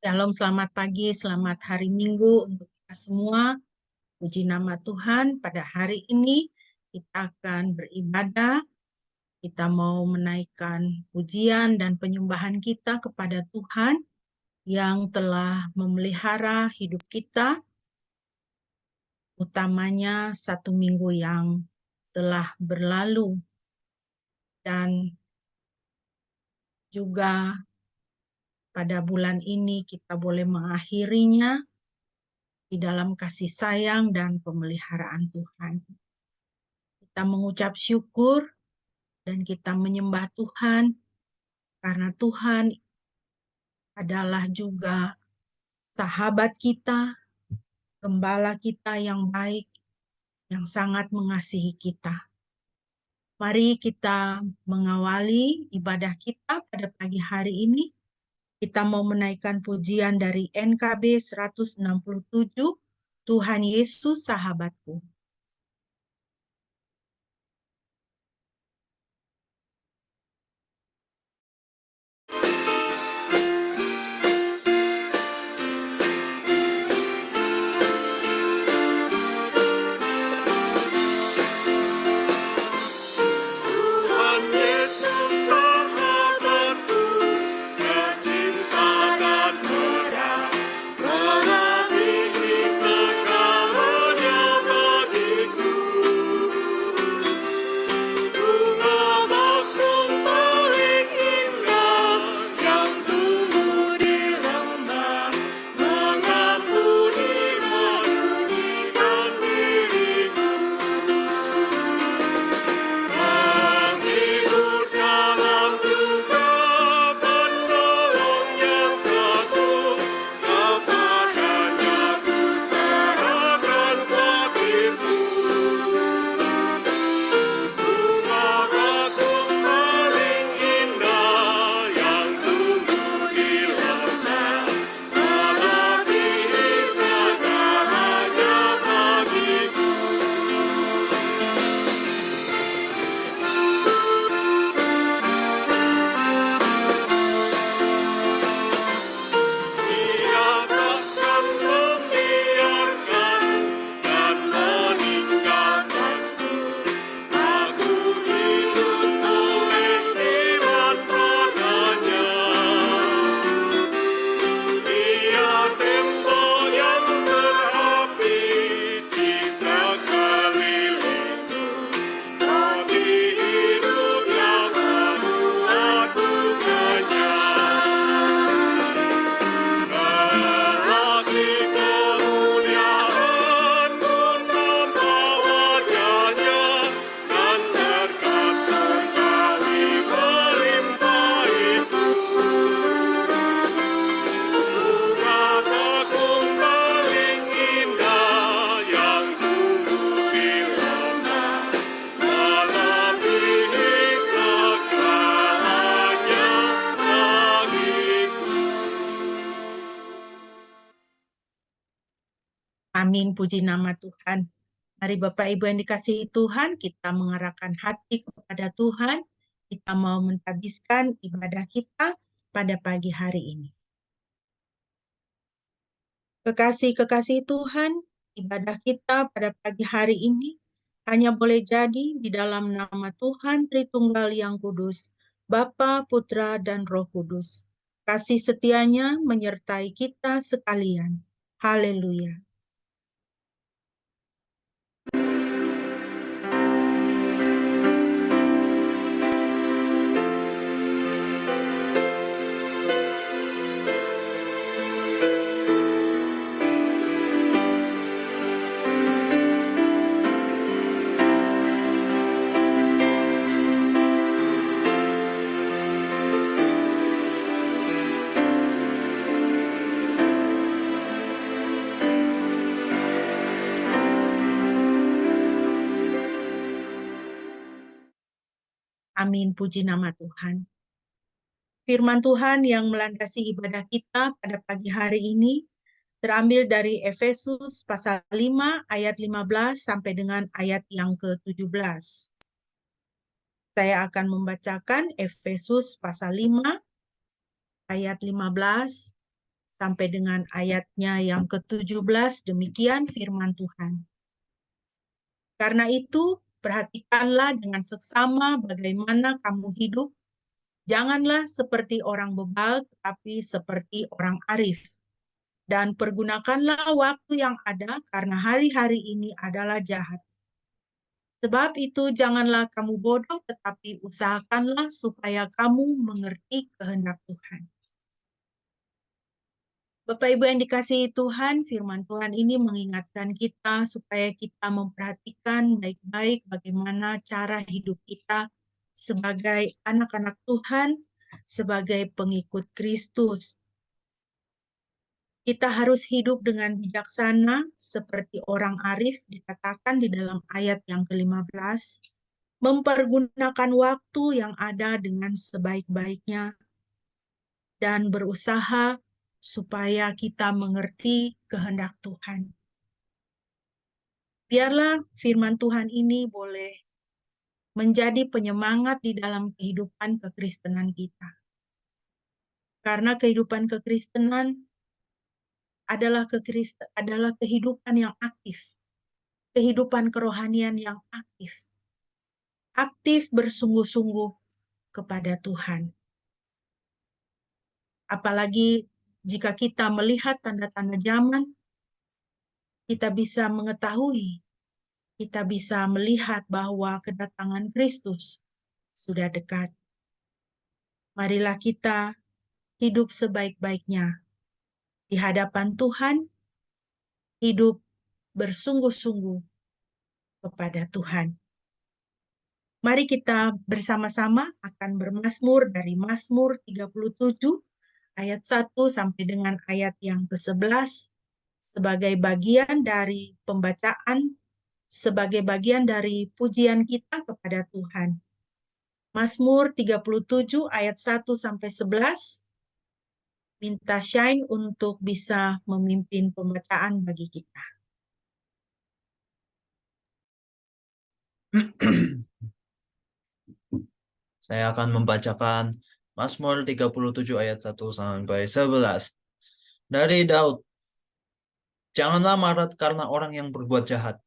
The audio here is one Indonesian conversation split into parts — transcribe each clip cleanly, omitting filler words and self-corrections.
Shalom, selamat pagi, selamat hari Minggu untuk kita semua. Puji nama Tuhan, pada hari ini kita akan beribadah. Kita mau menaikkan pujian dan penyembahan kita kepada Tuhan yang telah memelihara hidup kita, utamanya satu minggu yang telah berlalu. Dan juga pada bulan ini kita boleh mengakhirinya di dalam kasih sayang dan pemeliharaan Tuhan. Kita mengucap syukur dan kita menyembah Tuhan karena Tuhan adalah juga sahabat kita, gembala kita yang baik, yang sangat mengasihi kita. Mari kita mengawali ibadah kita pada pagi hari ini. Kita mau menaikkan pujian dari NKB 167, Tuhan Yesus Sahabatku. Amin, puji nama Tuhan. Mari Bapak Ibu yang dikasihi Tuhan, kita mengarahkan hati kepada Tuhan. Kita mau mentadbiskan ibadah kita pada pagi hari ini. Kekasih-kekasih Tuhan, ibadah kita pada pagi hari ini hanya boleh jadi di dalam nama Tuhan Tritunggal yang Kudus, Bapa, Putra, dan Roh Kudus. Kasih setianya menyertai kita sekalian. Haleluya. Amin, puji nama Tuhan. Firman Tuhan yang melandasi ibadah kita pada pagi hari ini terambil dari Efesus pasal 5 ayat 15 sampai dengan ayat yang ke-17. Saya akan membacakan Efesus pasal 5 ayat 15 sampai dengan ayatnya yang ke-17, demikian firman Tuhan. Karena itu, perhatikanlah dengan seksama bagaimana kamu hidup. Janganlah seperti orang bebal, tetapi seperti orang arif. Dan pergunakanlah waktu yang ada, karena hari-hari ini adalah jahat. Sebab itu, janganlah kamu bodoh, tetapi usahakanlah supaya kamu mengerti kehendak Tuhan. Bapak Ibu yang dikasihi Tuhan, firman Tuhan ini mengingatkan kita supaya kita memperhatikan baik-baik bagaimana cara hidup kita sebagai anak-anak Tuhan, sebagai pengikut Kristus. Kita harus hidup dengan bijaksana seperti orang arif, dikatakan di dalam ayat yang ke-15, mempergunakan waktu yang ada dengan sebaik-baiknya dan berusaha supaya kita mengerti kehendak Tuhan. Biarlah firman Tuhan ini boleh menjadi penyemangat di dalam kehidupan kekristenan kita. Karena kehidupan kekristenan adalah kehidupan yang aktif, kehidupan kerohanian yang aktif. Aktif bersungguh-sungguh kepada Tuhan. Apalagi jika kita melihat tanda-tanda zaman, kita bisa mengetahui, kita bisa melihat bahwa kedatangan Kristus sudah dekat. Marilah kita hidup sebaik-baiknya di hadapan Tuhan, hidup bersungguh-sungguh kepada Tuhan. Mari kita bersama-sama akan bermazmur dari Mazmur 37 ayat 1 sampai dengan ayat yang ke-11 sebagai bagian dari pembacaan, sebagai bagian dari pujian kita kepada Tuhan. Mazmur 37 ayat 1 sampai 11. Minta Shine untuk bisa memimpin pembacaan bagi kita. Saya akan membacakan Mazmur 37 ayat 1 sampai 11. Dari Daud. Janganlah marah karena orang yang berbuat jahat.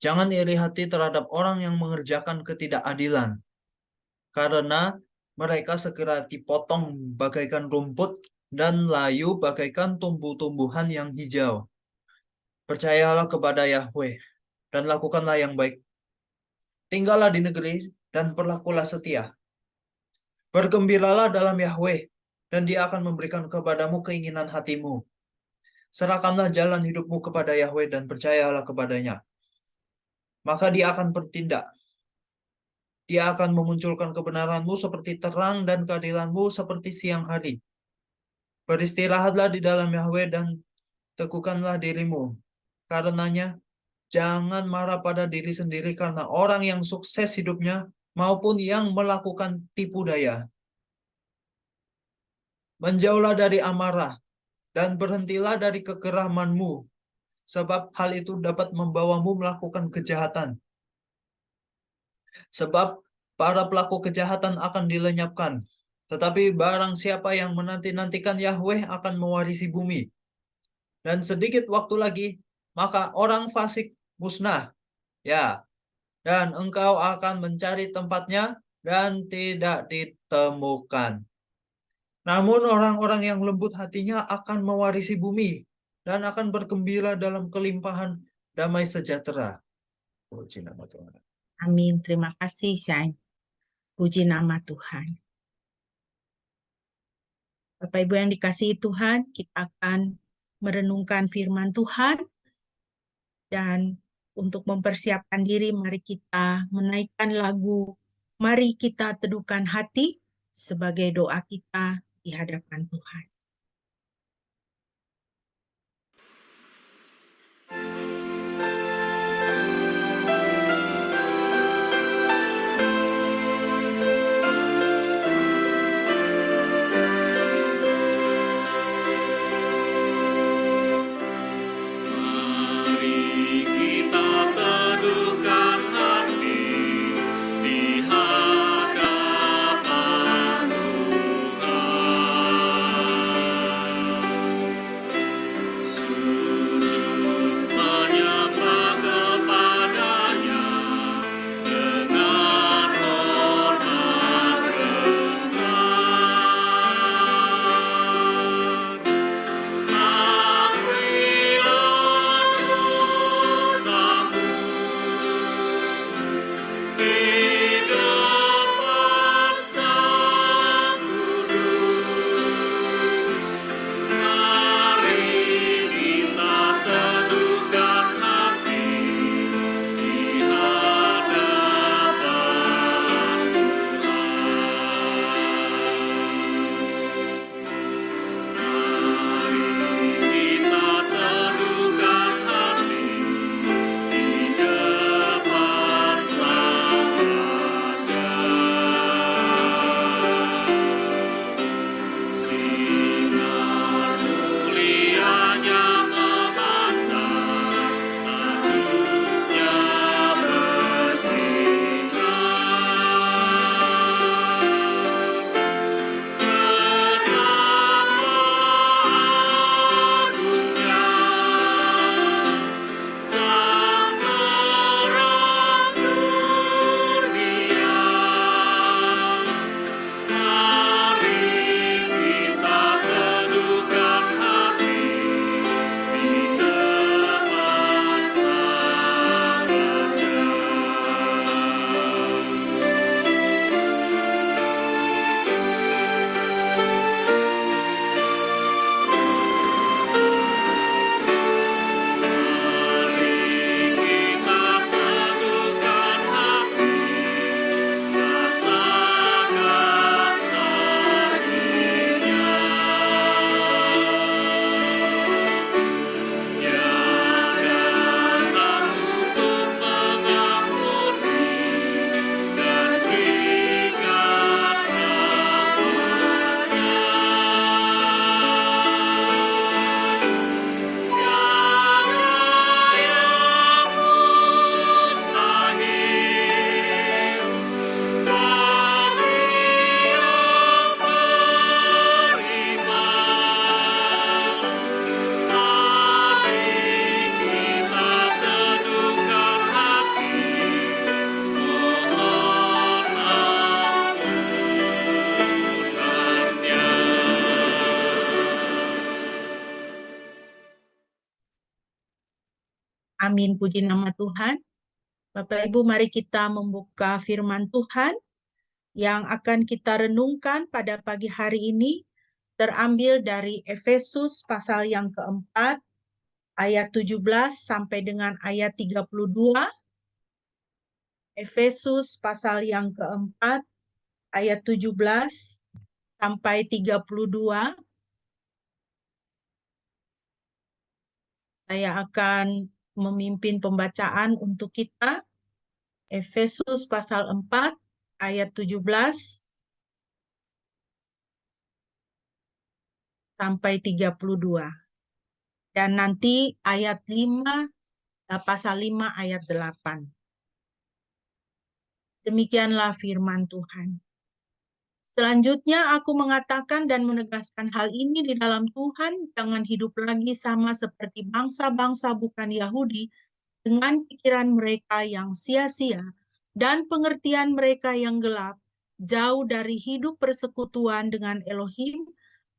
Jangan iri hati terhadap orang yang mengerjakan ketidakadilan. Karena mereka segera dipotong bagaikan rumput dan layu bagaikan tumbuh-tumbuhan yang hijau. Percayalah kepada Yahweh dan lakukanlah yang baik. Tinggallah di negeri dan berlakulah setia. Bergembiralah dalam Yahweh, dan Dia akan memberikan kepadamu keinginan hatimu. Serahkanlah jalan hidupmu kepada Yahweh dan percayalah kepadanya. Maka Dia akan bertindak. Dia akan memunculkan kebenaranmu seperti terang dan keadilanmu seperti siang hari. Beristirahatlah di dalam Yahweh dan teguhkanlah dirimu. Karenanya, jangan marah pada diri sendiri karena orang yang sukses hidupnya maupun yang melakukan tipu daya. Menjauhlah dari amarah dan berhentilah dari kekeramanmu, sebab hal itu dapat membawamu melakukan kejahatan. Sebab para pelaku kejahatan akan dilenyapkan, tetapi barang siapa yang menanti-nantikan Yahweh akan mewarisi bumi. Dan sedikit waktu lagi, maka orang fasik musnah. Ya, dan engkau akan mencari tempatnya dan tidak ditemukan. Namun orang-orang yang lembut hatinya akan mewarisi bumi dan akan bergembira dalam kelimpahan damai sejahtera. Puji nama Tuhan. Amin. Terima kasih, Shine. Puji nama Tuhan. Bapak Ibu yang dikasihi Tuhan, kita akan merenungkan firman Tuhan. Dan untuk mempersiapkan diri, mari kita menaikkan lagu Mari Kita Teduhkan Hati sebagai doa kita di hadapan Tuhan. Hadapan Tuhan. Amin, puji nama Tuhan. Bapak Ibu, mari kita membuka firman Tuhan yang akan kita renungkan pada pagi hari ini, terambil dari Efesus pasal yang keempat, ayat 17 sampai dengan ayat 32. Efesus pasal yang keempat, ayat 17 sampai 32. Saya akan memimpin pembacaan untuk kita. Efesus pasal 4 ayat 17 sampai 32. Dan nanti ayat 5, pasal 5 ayat 8. Demikianlah firman Tuhan. Selanjutnya aku mengatakan dan menegaskan hal ini di dalam Tuhan, jangan hidup lagi sama seperti bangsa-bangsa bukan Yahudi dengan pikiran mereka yang sia-sia dan pengertian mereka yang gelap, jauh dari hidup persekutuan dengan Elohim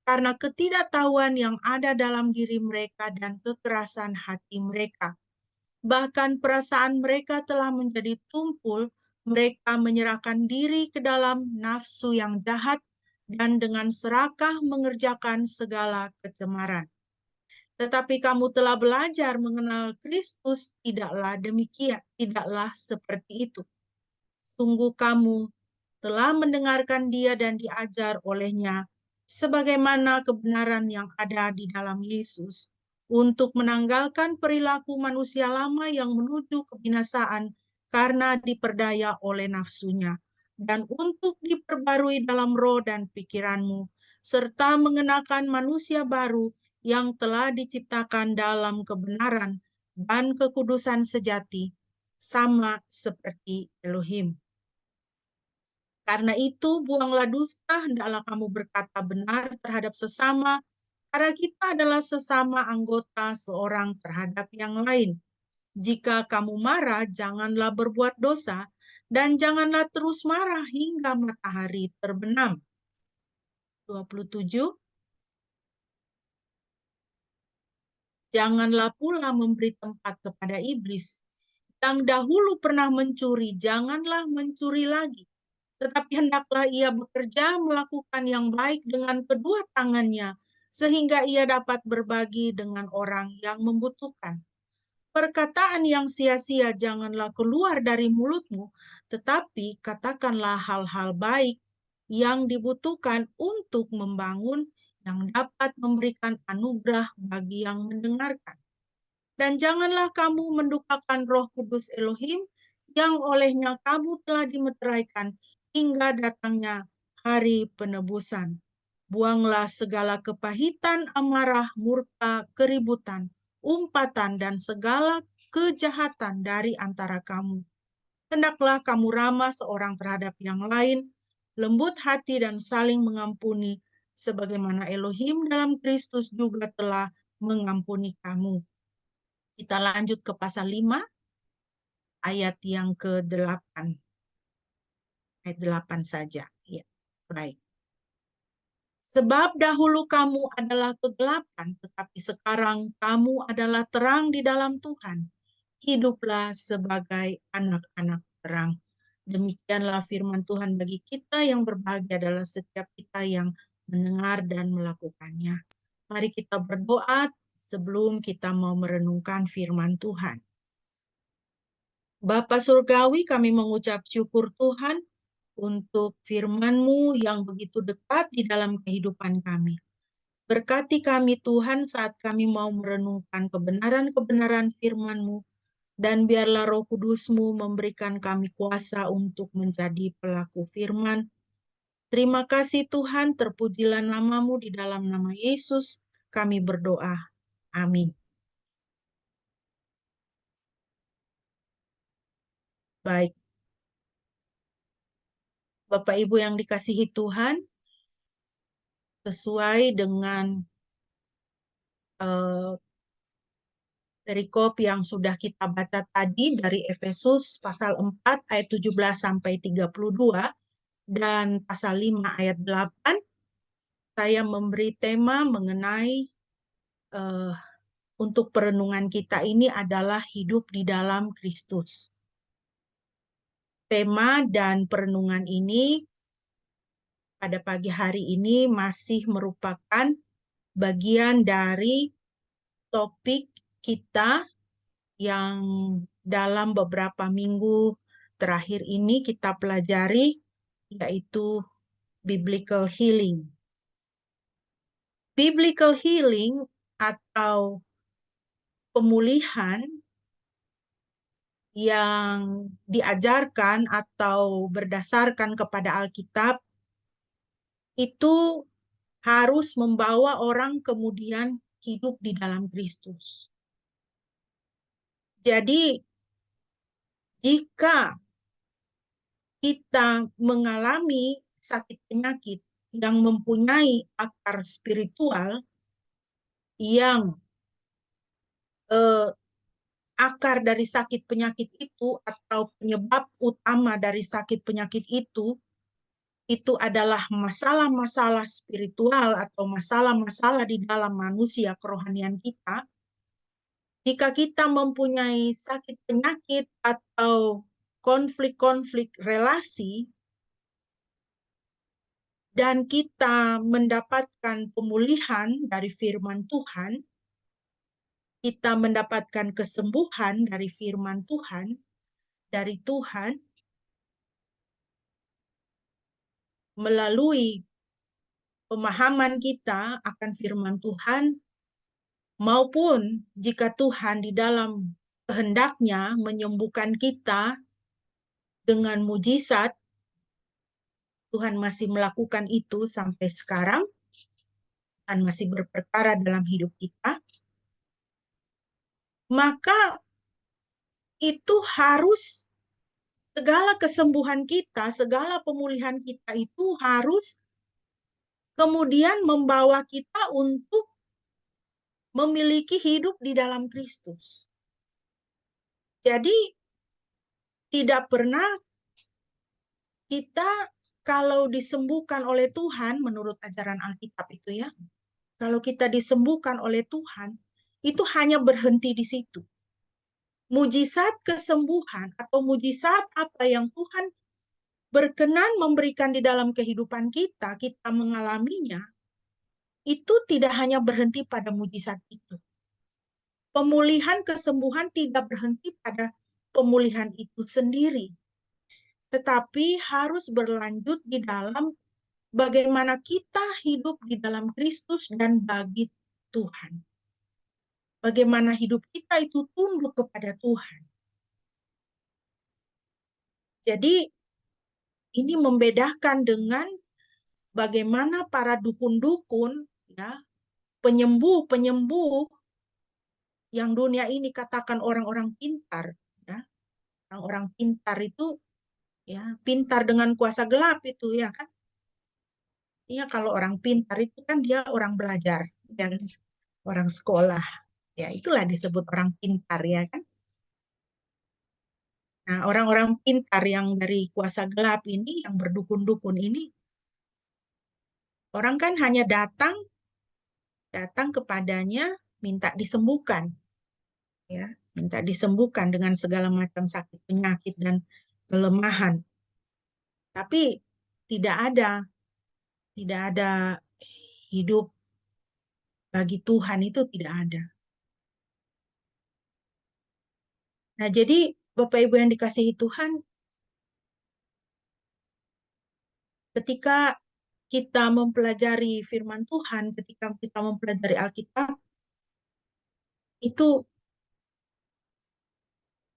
karena ketidaktahuan yang ada dalam diri mereka dan kekerasan hati mereka. Bahkan perasaan mereka telah menjadi tumpul, mereka menyerahkan diri ke dalam nafsu yang jahat dan dengan serakah mengerjakan segala kecemaran. Tetapi kamu telah belajar mengenal Kristus, tidaklah demikian, tidaklah seperti itu. Sungguh kamu telah mendengarkan dia dan diajar olehnya, sebagaimana kebenaran yang ada di dalam Yesus, untuk menanggalkan perilaku manusia lama yang menuju kebinasaan karena diperdaya oleh nafsunya, dan untuk diperbarui dalam roh dan pikiranmu, serta mengenakan manusia baru yang telah diciptakan dalam kebenaran dan kekudusan sejati, sama seperti Elohim. Karena itu, buanglah dusta, hendaklah kamu berkata benar terhadap sesama, karena kita adalah sesama anggota seorang terhadap yang lain. Jika kamu marah, janganlah berbuat dosa, dan janganlah terus marah hingga matahari terbenam. 27. Janganlah pula memberi tempat kepada iblis. Yang dahulu pernah mencuri, janganlah mencuri lagi. Tetapi hendaklah ia bekerja melakukan yang baik dengan kedua tangannya, sehingga ia dapat berbagi dengan orang yang membutuhkan. Perkataan yang sia-sia janganlah keluar dari mulutmu, tetapi katakanlah hal-hal baik yang dibutuhkan untuk membangun, yang dapat memberikan anugerah bagi yang mendengarkan. Dan janganlah kamu mendukakan Roh Kudus Elohim, yang olehnya kamu telah dimeteraikan hingga datangnya hari penebusan. Buanglah segala kepahitan, amarah, murka, keributan, umpatan, dan segala kejahatan dari antara kamu. Hendaklah kamu ramah seorang terhadap yang lain, lembut hati dan saling mengampuni, sebagaimana Elohim dalam Kristus juga telah mengampuni kamu. Kita lanjut ke pasal 5, ayat yang ke-8. Ayat 8 saja. Ya, baik. Sebab dahulu kamu adalah kegelapan, tetapi sekarang kamu adalah terang di dalam Tuhan. Hiduplah sebagai anak-anak terang. Demikianlah firman Tuhan bagi kita yang berbahagia adalah setiap kita yang mendengar dan melakukannya. Mari kita berdoa sebelum kita mau merenungkan firman Tuhan. Bapa Surgawi, kami mengucap syukur Tuhan untuk firman-Mu yang begitu dekat di dalam kehidupan kami. Berkati kami Tuhan saat kami mau merenungkan kebenaran-kebenaran firman-Mu, dan biarlah Roh Kudus-Mu memberikan kami kuasa untuk menjadi pelaku firman. Terima kasih Tuhan, terpujilah nama-Mu, di dalam nama Yesus kami berdoa. Amin. Baik. Bapak Ibu yang dikasihi Tuhan, sesuai dengan perikop yang sudah kita baca tadi dari Efesus pasal 4 ayat 17 sampai 32 dan pasal 5 ayat 8, saya memberi tema mengenai untuk perenungan kita ini adalah hidup di dalam Kristus. Tema dan perenungan ini pada pagi hari ini masih merupakan bagian dari topik kita yang dalam beberapa minggu terakhir ini kita pelajari, yaitu biblical healing. Biblical healing atau pemulihan yang diajarkan atau berdasarkan kepada Alkitab itu harus membawa orang kemudian hidup di dalam Kristus. Jadi, jika kita mengalami sakit penyakit yang mempunyai akar spiritual, yang akar dari sakit penyakit itu atau penyebab utama dari sakit penyakit itu adalah masalah-masalah spiritual atau masalah-masalah di dalam manusia kerohanian kita. Jika kita mempunyai sakit penyakit atau konflik-konflik relasi, dan kita mendapatkan pemulihan dari firman Tuhan, kita mendapatkan kesembuhan dari firman Tuhan, dari Tuhan, melalui pemahaman kita akan firman Tuhan, maupun jika Tuhan di dalam kehendaknya menyembuhkan kita dengan mujizat, Tuhan masih melakukan itu sampai sekarang, Tuhan masih berperkara dalam hidup kita, maka itu harus segala kesembuhan kita, segala pemulihan kita itu harus kemudian membawa kita untuk memiliki hidup di dalam Kristus. Jadi tidak pernah kita kalau disembuhkan oleh Tuhan, menurut ajaran Alkitab itu ya, kalau kita disembuhkan oleh Tuhan, itu hanya berhenti di situ. Mujizat kesembuhan atau mujizat apa yang Tuhan berkenan memberikan di dalam kehidupan kita, kita mengalaminya, itu tidak hanya berhenti pada mujizat itu. Pemulihan kesembuhan tidak berhenti pada pemulihan itu sendiri, tetapi harus berlanjut di dalam bagaimana kita hidup di dalam Kristus dan bagi Tuhan. Bagaimana hidup kita itu tunduk kepada Tuhan. Jadi ini membedakan dengan bagaimana para dukun-dukun, ya, penyembuh-penyembuh yang dunia ini katakan orang-orang pintar, ya. Orang-orang pintar itu ya, pintar dengan kuasa gelap itu ya kan. Iya, kalau orang pintar itu kan dia orang belajar, ya, orang sekolah. Ya, itulah disebut orang pintar ya kan. Nah, orang-orang pintar yang dari kuasa gelap ini, yang berdukun-dukun ini, orang kan hanya datang kepadanya minta disembuhkan, ya, minta disembuhkan dengan segala macam sakit penyakit dan kelemahan. Tapi tidak ada hidup bagi Tuhan, itu tidak ada. Nah, jadi Bapak Ibu yang dikasihi Tuhan, ketika kita mempelajari firman Tuhan, ketika kita mempelajari Alkitab, itu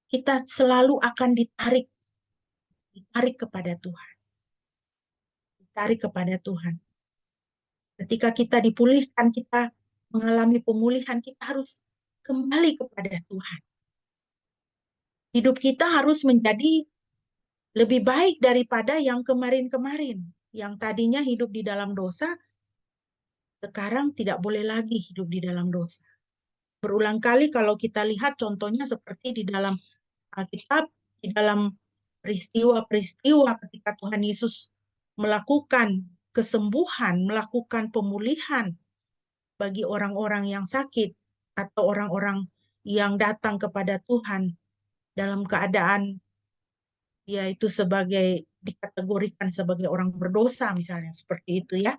kita selalu akan ditarik kepada Tuhan. Ditarik kepada Tuhan. Ketika kita dipulihkan, kita mengalami pemulihan, kita harus kembali kepada Tuhan. Hidup kita harus menjadi lebih baik daripada yang kemarin-kemarin. Yang tadinya hidup di dalam dosa, sekarang tidak boleh lagi hidup di dalam dosa. Berulang kali kalau kita lihat contohnya seperti di dalam Alkitab, di dalam peristiwa-peristiwa ketika Tuhan Yesus melakukan kesembuhan, melakukan pemulihan bagi orang-orang yang sakit. atau orang-orang yang datang kepada Tuhan dalam keadaan dia itu dikategorikan sebagai orang berdosa misalnya seperti itu ya.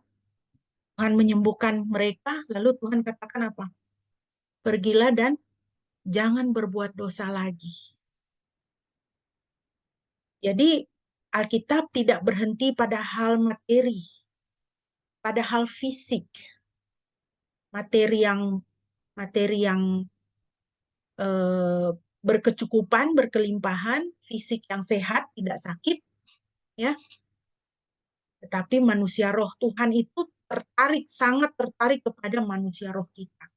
Tuhan menyembuhkan mereka, lalu Tuhan katakan apa? Pergilah dan jangan berbuat dosa lagi. Jadi Alkitab tidak berhenti pada hal materi, pada hal fisik, materi yang berkecukupan, berkelimpahan, fisik yang sehat, tidak sakit, ya. Tetapi manusia roh Tuhan itu sangat tertarik kepada manusia roh kita.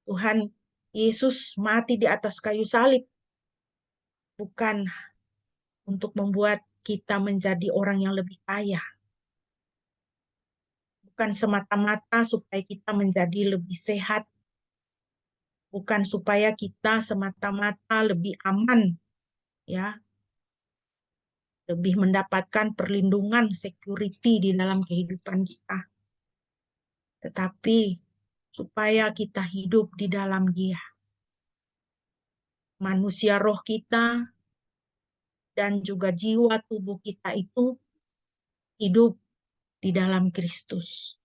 Tuhan Yesus mati di atas kayu salib bukan untuk membuat kita menjadi orang yang lebih kaya. Bukan semata-mata supaya kita menjadi lebih sehat. Bukan supaya kita semata-mata lebih aman, ya, lebih mendapatkan perlindungan security di dalam kehidupan kita. Tetapi supaya kita hidup di dalam Dia. Manusia roh kita dan juga jiwa tubuh kita itu hidup di dalam Kristus.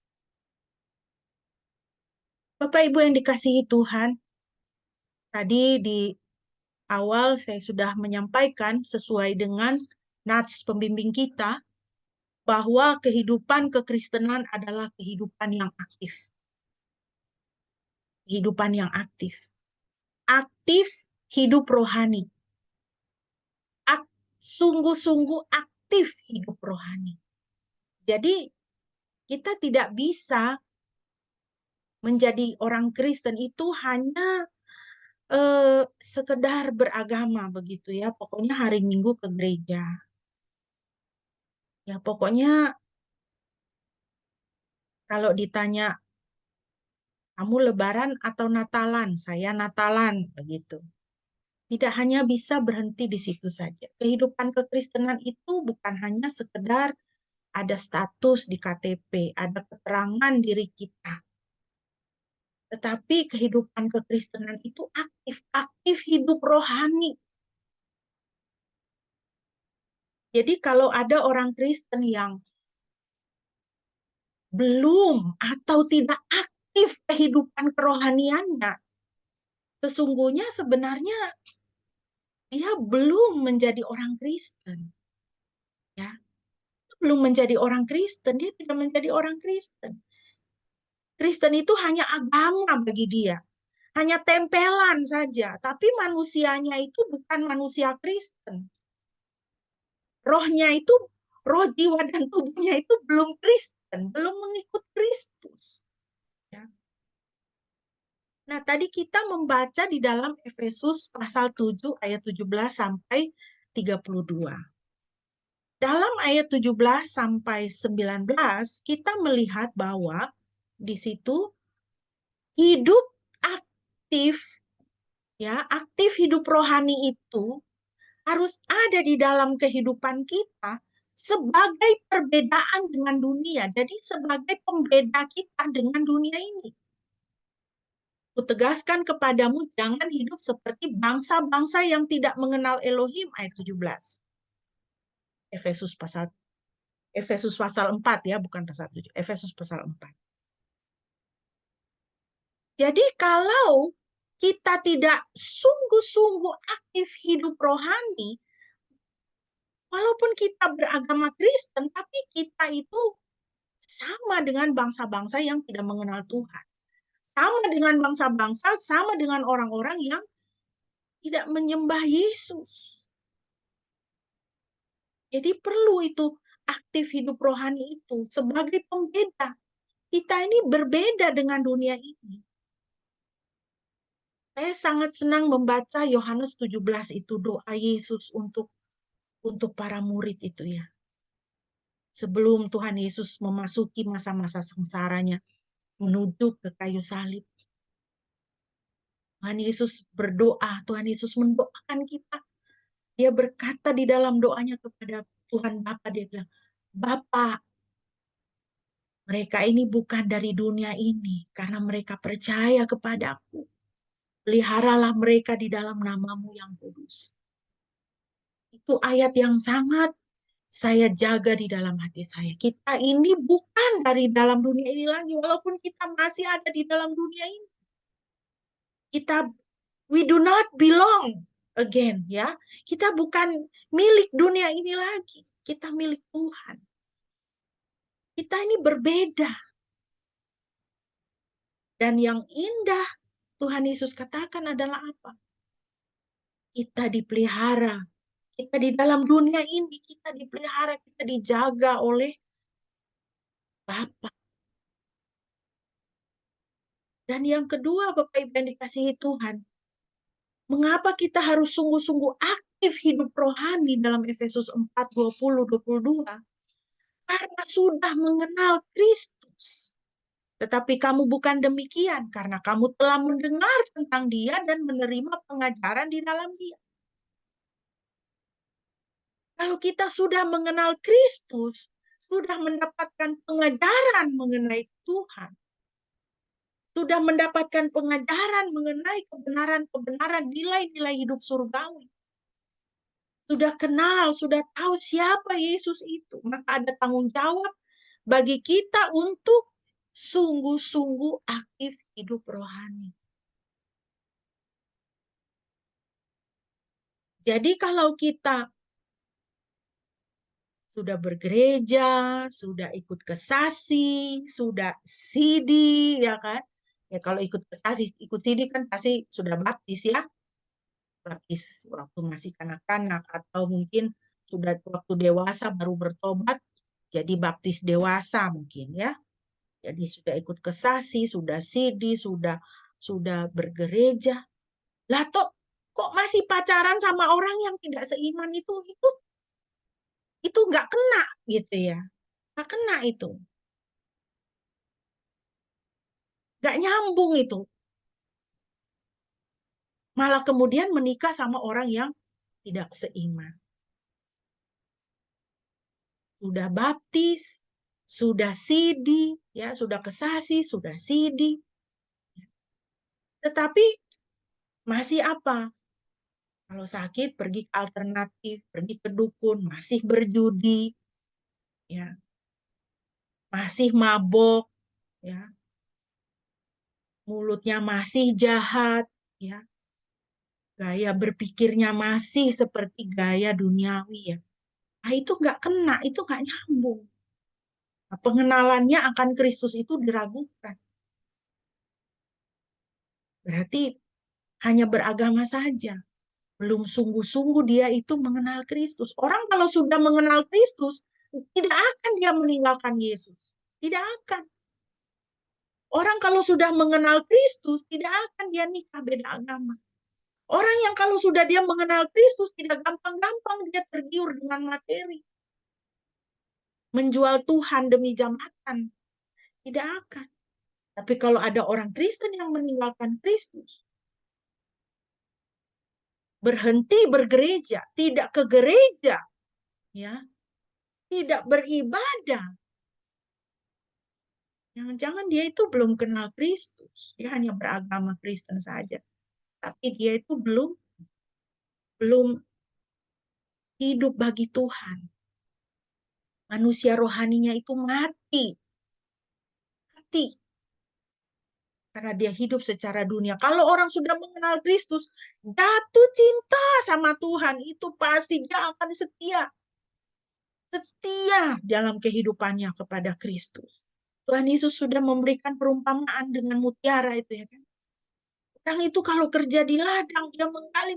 Bapak Ibu yang dikasihi Tuhan, tadi di awal saya sudah menyampaikan sesuai dengan nats pembimbing kita bahwa kehidupan kekristenan adalah kehidupan yang aktif. Kehidupan yang aktif. Aktif hidup rohani. Sungguh-sungguh aktif hidup rohani. Jadi kita tidak bisa menjadi orang Kristen itu hanya sekedar beragama begitu ya. Pokoknya hari Minggu ke gereja. Ya pokoknya kalau ditanya kamu Lebaran atau Natalan, saya Natalan begitu. Tidak hanya bisa berhenti di situ saja. Kehidupan kekristenan itu bukan hanya sekedar ada status di KTP, ada keterangan diri kita. Tetapi kehidupan kekristenan itu aktif hidup rohani. Jadi kalau ada orang Kristen yang belum atau tidak aktif kehidupan kerohaniannya, sesungguhnya sebenarnya dia belum menjadi orang Kristen. Ya, belum menjadi orang Kristen, dia tidak menjadi orang Kristen. Kristen itu hanya agama bagi dia, hanya tempelan saja, tapi manusianya itu bukan manusia Kristen. Rohnya itu, roh jiwa dan tubuhnya itu belum Kristen, belum mengikut Kristus. Ya. Nah, tadi kita membaca di dalam Efesus pasal 7 ayat 17 sampai 32. Dalam ayat 17 sampai 19, kita melihat bahwa di situ hidup aktif, ya, aktif hidup rohani itu harus ada di dalam kehidupan kita sebagai perbedaan dengan dunia. Jadi sebagai pembeda kita dengan dunia ini. Kutegaskan kepadamu, jangan hidup seperti bangsa-bangsa yang tidak mengenal Elohim, ayat 17. Efesus pasal 4 ya, bukan pasal 7. Efesus pasal 4. Jadi kalau kita tidak sungguh-sungguh aktif hidup rohani, walaupun kita beragama Kristen, tapi kita itu sama dengan bangsa-bangsa yang tidak mengenal Tuhan. Sama dengan bangsa-bangsa, sama dengan orang-orang yang tidak menyembah Yesus. Jadi perlu itu aktif hidup rohani itu sebagai pembeda. Kita ini berbeda dengan dunia ini. Saya sangat senang membaca Yohanes 17 itu, doa Yesus untuk para murid itu ya. Sebelum Tuhan Yesus memasuki masa-masa sengsaranya menuju ke kayu salib. Tuhan Yesus berdoa, Tuhan Yesus mendoakan kita. Dia berkata di dalam doanya kepada Tuhan Bapa, dia bilang, Bapa, Mereka ini bukan dari dunia ini, karena mereka percaya kepadaku. Peliharalah mereka di dalam namamu yang kudus. Itu ayat yang sangat saya jaga di dalam hati saya. Kita ini bukan dari dalam dunia ini lagi, walaupun kita masih ada di dalam dunia ini. We do not belong again, ya. Kita bukan milik dunia ini lagi. Kita milik Tuhan. Kita ini berbeda. Dan yang indah Tuhan Yesus katakan adalah apa? Kita dipelihara. Kita di dalam dunia ini, kita dipelihara, kita dijaga oleh Bapa. Dan yang kedua, Bapak Ibu yang dikasihi Tuhan, mengapa kita harus sungguh-sungguh aktif hidup rohani dalam Efesus 4, 20, 22? Karena sudah mengenal Kristus. Tetapi kamu bukan demikian, karena kamu telah mendengar tentang Dia dan menerima pengajaran di dalam Dia. Kalau kita sudah mengenal Kristus, sudah mendapatkan pengajaran mengenai Tuhan, sudah mendapatkan pengajaran mengenai kebenaran-kebenaran nilai-nilai hidup surgawi, sudah kenal, sudah tahu siapa Yesus itu, maka ada tanggung jawab bagi kita untuk sungguh-sungguh aktif hidup rohani. Jadi kalau kita sudah bergereja, sudah ikut kesasi, sudah sidi, ya kan? Ya kalau ikut kesasi, ikut sidi kan pasti sudah baptis ya. Baptis waktu masih kanak-kanak atau mungkin sudah waktu dewasa baru bertobat jadi baptis dewasa mungkin ya. Jadi sudah ikut kesasi, sudah sidi, sudah bergereja. Lah kok masih pacaran sama orang yang tidak seiman itu nggak kena gitu ya. Nggak kena itu. Nggak nyambung itu. Malah kemudian menikah sama orang yang tidak seiman. Sudah baptis, sudah sidi, ya, sudah kesasi, sudah sidi. Tetapi masih apa? Kalau sakit pergi ke alternatif, pergi ke dukun, masih berjudi, ya, masih mabok, ya, mulutnya masih jahat, ya, gaya berpikirnya masih seperti gaya duniawi, ya. Nah, itu nggak kena, itu nggak nyambung. Nah, pengenalannya akan Kristus itu diragukan. Berarti hanya beragama saja. Belum sungguh-sungguh dia itu mengenal Kristus. Orang kalau sudah mengenal Kristus, tidak akan dia meninggalkan Yesus. Tidak akan. Orang kalau sudah mengenal Kristus, tidak akan dia nikah beda agama. Orang yang kalau sudah dia mengenal Kristus, tidak gampang-gampang dia tergiur dengan materi. Menjual Tuhan demi jabatan. Tidak akan. Tapi kalau ada orang Kristen yang meninggalkan Kristus, berhenti bergereja, tidak ke gereja, ya, tidak beribadah, jangan-jangan dia itu belum kenal Kristus. Dia hanya beragama Kristen saja. Tapi dia itu belum hidup bagi Tuhan. Manusia rohaninya itu mati. Mati. Karena dia hidup secara dunia. Kalau orang sudah mengenal Kristus, jatuh cinta sama Tuhan, itu pasti dia akan setia. Setia dalam kehidupannya kepada Kristus. Tuhan Yesus sudah memberikan perumpamaan dengan mutiara itu ya kan. Orang itu kalau kerja di ladang, dia menggali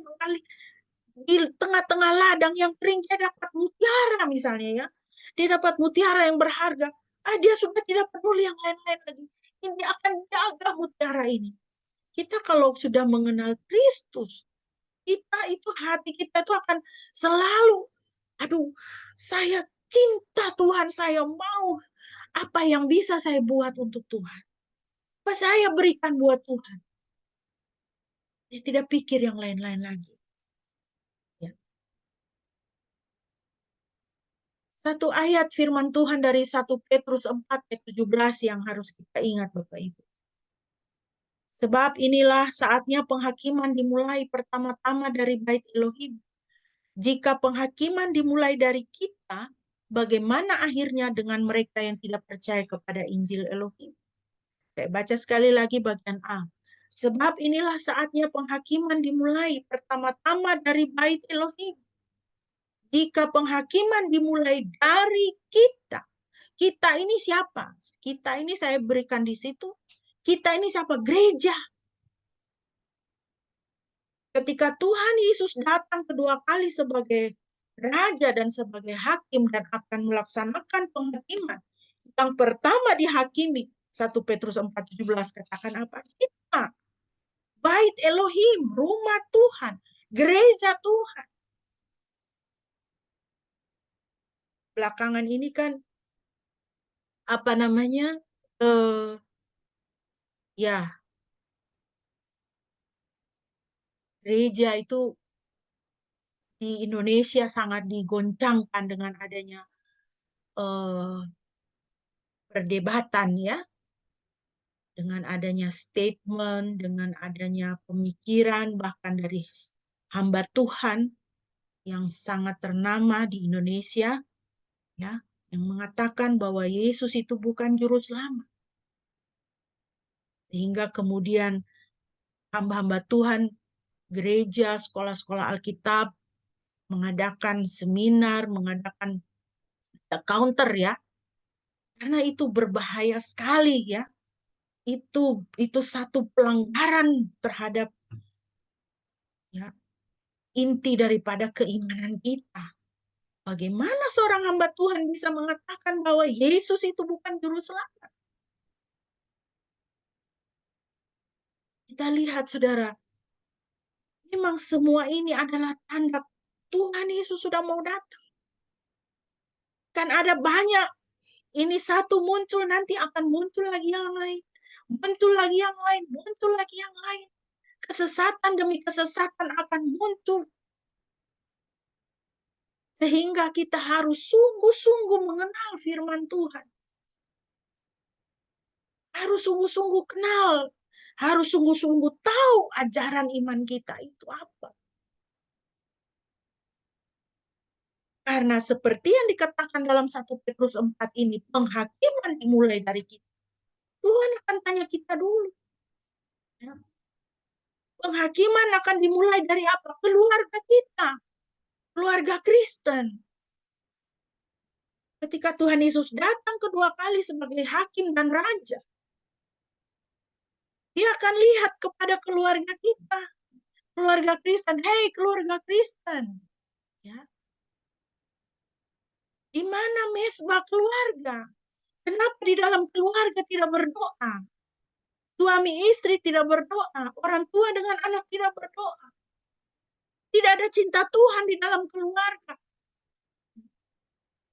di tengah-tengah ladang yang kering, dia dapat mutiara misalnya ya. Dia dapat mutiara yang berharga. Dia sudah tidak peduli yang lain-lain lagi. Ini akan jaga mutiara ini. Kita kalau sudah mengenal Kristus, kita itu hati kita itu akan selalu, aduh, saya cinta Tuhan, saya mau apa yang bisa saya buat untuk Tuhan. Apa saya berikan buat Tuhan. Dia tidak pikir yang lain-lain lagi. Ya. Satu ayat firman Tuhan dari 1 Petrus 4 ayat 17 yang harus kita ingat Bapak Ibu. Sebab inilah saatnya penghakiman dimulai pertama-tama dari bait Elohim. Jika penghakiman dimulai dari kita, bagaimana akhirnya dengan mereka yang tidak percaya kepada Injil Elohim? Saya baca sekali lagi bagian A. Sebab inilah saatnya penghakiman dimulai pertama-tama dari bait Elohim. Jika penghakiman dimulai dari kita, kita ini siapa? Kita ini saya berikan di situ. Kita ini siapa? Gereja. Ketika Tuhan Yesus datang kedua kali sebagai raja dan sebagai hakim dan akan melaksanakan penghakiman, yang pertama dihakimi, 1 Petrus 4:17 katakan apa? Kita. Bait Elohim, rumah Tuhan, gereja Tuhan. Belakangan ini kan apa namanya? Ya, gereja itu di Indonesia sangat digoncangkan dengan adanya perdebatan ya, dengan adanya statement, dengan adanya pemikiran bahkan dari hamba Tuhan yang sangat ternama di Indonesia ya, yang mengatakan bahwa Yesus itu bukan juru selamat. Sehingga kemudian hamba-hamba Tuhan, gereja, sekolah-sekolah Alkitab mengadakan seminar, mengadakan counter ya. Karena itu berbahaya sekali ya. Itu satu pelanggaran terhadap ya, inti daripada keimanan kita. Bagaimana seorang hamba Tuhan bisa mengatakan bahwa Yesus itu bukan juru selamat? Kita lihat saudara, memang semua ini adalah tanda Tuhan Yesus sudah mau datang. Kan ada banyak, ini satu muncul, nanti akan muncul lagi yang lain. Muncul lagi yang lain, muncul lagi yang lain. Kesesatan demi kesesatan akan muncul. Sehingga kita harus sungguh-sungguh mengenal firman Tuhan. Harus sungguh-sungguh kenal. Harus sungguh-sungguh tahu ajaran iman kita itu apa. Karena seperti yang dikatakan dalam 1 Petrus 4 ini, penghakiman dimulai dari kita. Tuhan akan tanya kita dulu. Ya. Penghakiman akan dimulai dari apa? Keluarga kita. Keluarga Kristen. Ketika Tuhan Yesus datang kedua kali sebagai hakim dan raja, Dia akan lihat kepada keluarga kita. Keluarga Kristen. Hei keluarga Kristen. Ya. Di mana mesbah keluarga? Kenapa di dalam keluarga tidak berdoa? Suami istri tidak berdoa. Orang tua dengan anak tidak berdoa. Tidak ada cinta Tuhan di dalam keluarga.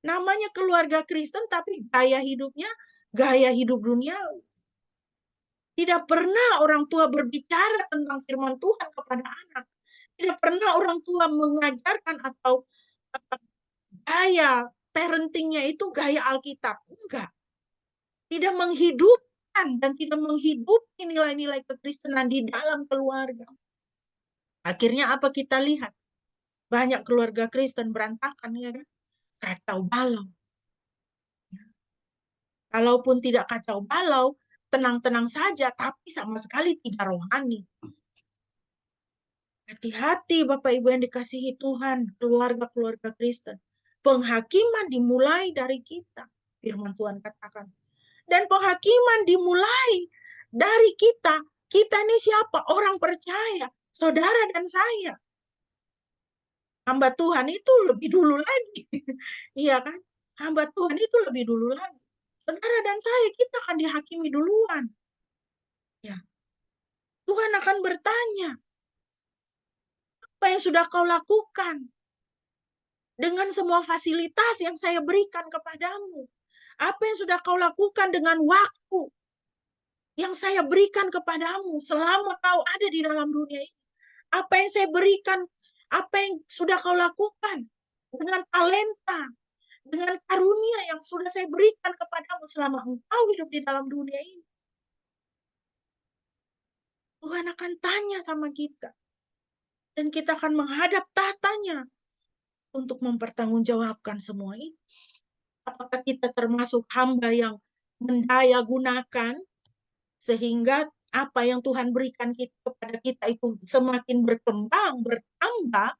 Namanya keluarga Kristen, tapi gaya hidupnya gaya hidup duniawi. Tidak pernah orang tua berbicara tentang firman Tuhan kepada anak. Tidak pernah orang tua mengajarkan atau gaya parentingnya itu gaya Alkitab. Enggak. Tidak menghidupkan dan tidak menghidupi nilai-nilai kekristenan di dalam keluarga. Akhirnya apa kita lihat? Banyak keluarga Kristen berantakan ya kan? Kacau balau. Kalaupun tidak kacau balau, tenang-tenang saja, tapi sama sekali tidak rohani. Hati-hati Bapak Ibu yang dikasihi Tuhan, keluarga-keluarga Kristen. Penghakiman dimulai dari kita, firman Tuhan katakan. Dan penghakiman dimulai dari kita. Kita ini siapa? Orang percaya, saudara dan saya. Hamba Tuhan itu lebih dulu lagi. Iya kan? Hamba Tuhan itu lebih dulu lagi. Saudara dan saya, kita akan dihakimi duluan. Ya. Tuhan akan bertanya, apa yang sudah kau lakukan dengan semua fasilitas yang saya berikan kepadamu? Apa yang sudah kau lakukan dengan waktu yang saya berikan kepadamu selama kau ada di dalam dunia ini? Apa yang saya berikan, apa yang sudah kau lakukan dengan talenta, dengan karunia yang sudah saya berikan kepadamu selama engkau hidup di dalam dunia ini. Tuhan akan tanya sama kita. Dan kita akan menghadap tahtanya untuk mempertanggungjawabkan semua ini. Apakah kita termasuk hamba yang mendaya gunakan sehingga apa yang Tuhan berikan kepada kita itu semakin berkembang, bertambah,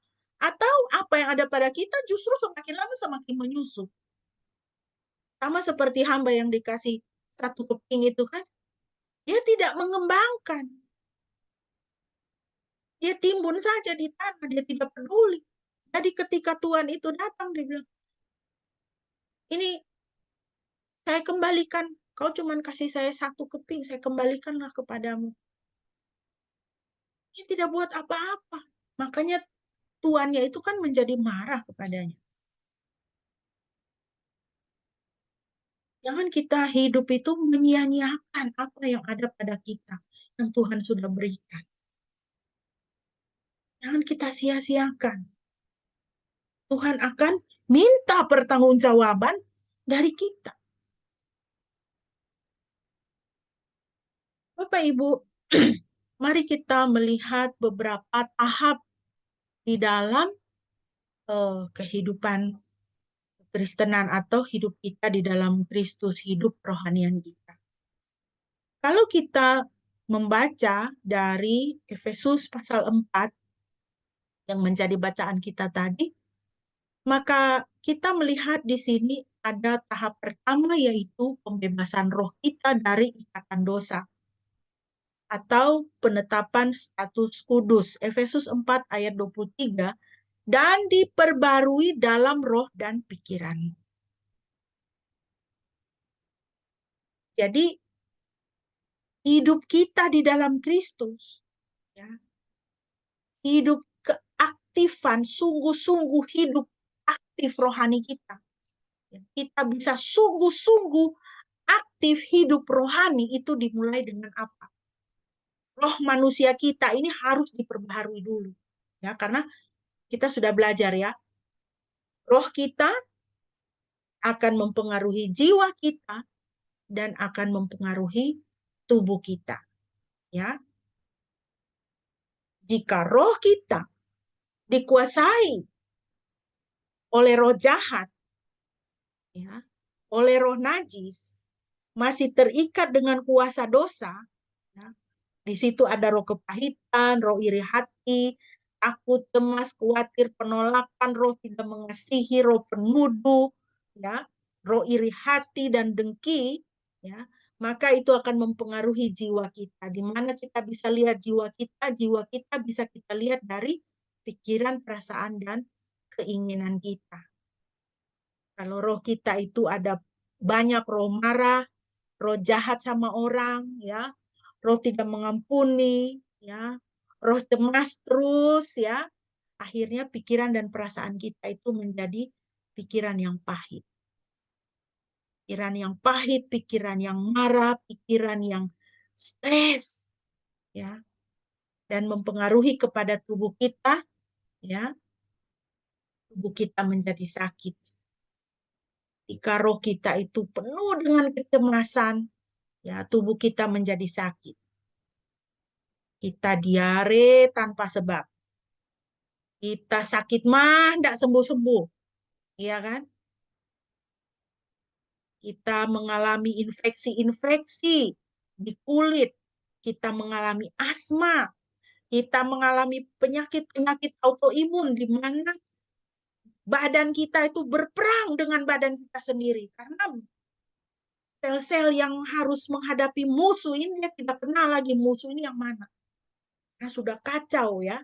atau apa yang ada pada kita justru semakin lama semakin menyusut. Sama seperti hamba yang dikasih satu keping itu kan, dia tidak mengembangkan. Dia timbun saja di tanah, dia tidak peduli. Jadi ketika Tuhan itu datang, dia bilang, ini saya kembalikan, kau cuma kasih saya satu keping, saya kembalikanlah kepadamu. Dia tidak buat apa-apa. Makanya tuannya itu kan menjadi marah kepadanya. Jangan kita hidup itu menyia-nyiakan apa yang ada pada kita, yang Tuhan sudah berikan. Jangan kita sia-siakan. Tuhan akan minta pertanggungjawaban dari kita. Bapak Ibu, mari kita melihat beberapa tahap di dalam kehidupan Kristenan atau hidup kita di dalam Kristus, hidup rohanian kita. Kalau kita membaca dari Efesus pasal 4 yang menjadi bacaan kita tadi, maka kita melihat di sini ada tahap pertama yaitu pembebasan roh kita dari ikatan dosa atau penetapan status kudus. Efesus 4 ayat 23, dan diperbarui dalam roh dan pikiran. Jadi hidup kita di dalam Kristus, ya, hidup keaktifan, sungguh-sungguh hidup aktif rohani kita. Ya, kita bisa sungguh-sungguh aktif hidup rohani itu dimulai dengan apa? Roh manusia kita ini harus diperbaharui dulu. Ya, karena kita sudah belajar ya, roh kita akan mempengaruhi jiwa kita dan akan mempengaruhi tubuh kita. Ya, jika roh kita dikuasai oleh roh jahat, ya, oleh roh najis, masih terikat dengan kuasa dosa, ya, di situ ada roh kepahitan, roh iri hati, takut, cemas, khawatir, penolakan, roh tidak mengasihi, roh penuduh, ya, roh iri hati dan dengki, ya, maka itu akan mempengaruhi jiwa kita. Di mana kita bisa lihat jiwa kita bisa kita lihat dari pikiran, perasaan, dan keinginan kita. Kalau roh kita itu ada banyak roh marah, roh jahat sama orang, ya, roh tidak mengampuni, ya, roh cemas terus, ya, akhirnya pikiran dan perasaan kita itu menjadi pikiran yang pahit. Pikiran yang pahit, pikiran yang marah, pikiran yang stres, ya, dan mempengaruhi kepada tubuh kita, ya, tubuh kita menjadi sakit. Jika roh kita itu penuh dengan kecemasan, ya, tubuh kita menjadi sakit. Kita diare tanpa sebab. Kita sakit mah tidak sembuh-sembuh. Iya kan? Kita mengalami infeksi-infeksi di kulit. Kita mengalami asma. Kita mengalami penyakit-penyakit autoimun di mana badan kita itu berperang dengan badan kita sendiri. Karena sel-sel yang harus menghadapi musuh ini dia tidak kenal lagi musuh ini yang mana. Nah, sudah kacau ya.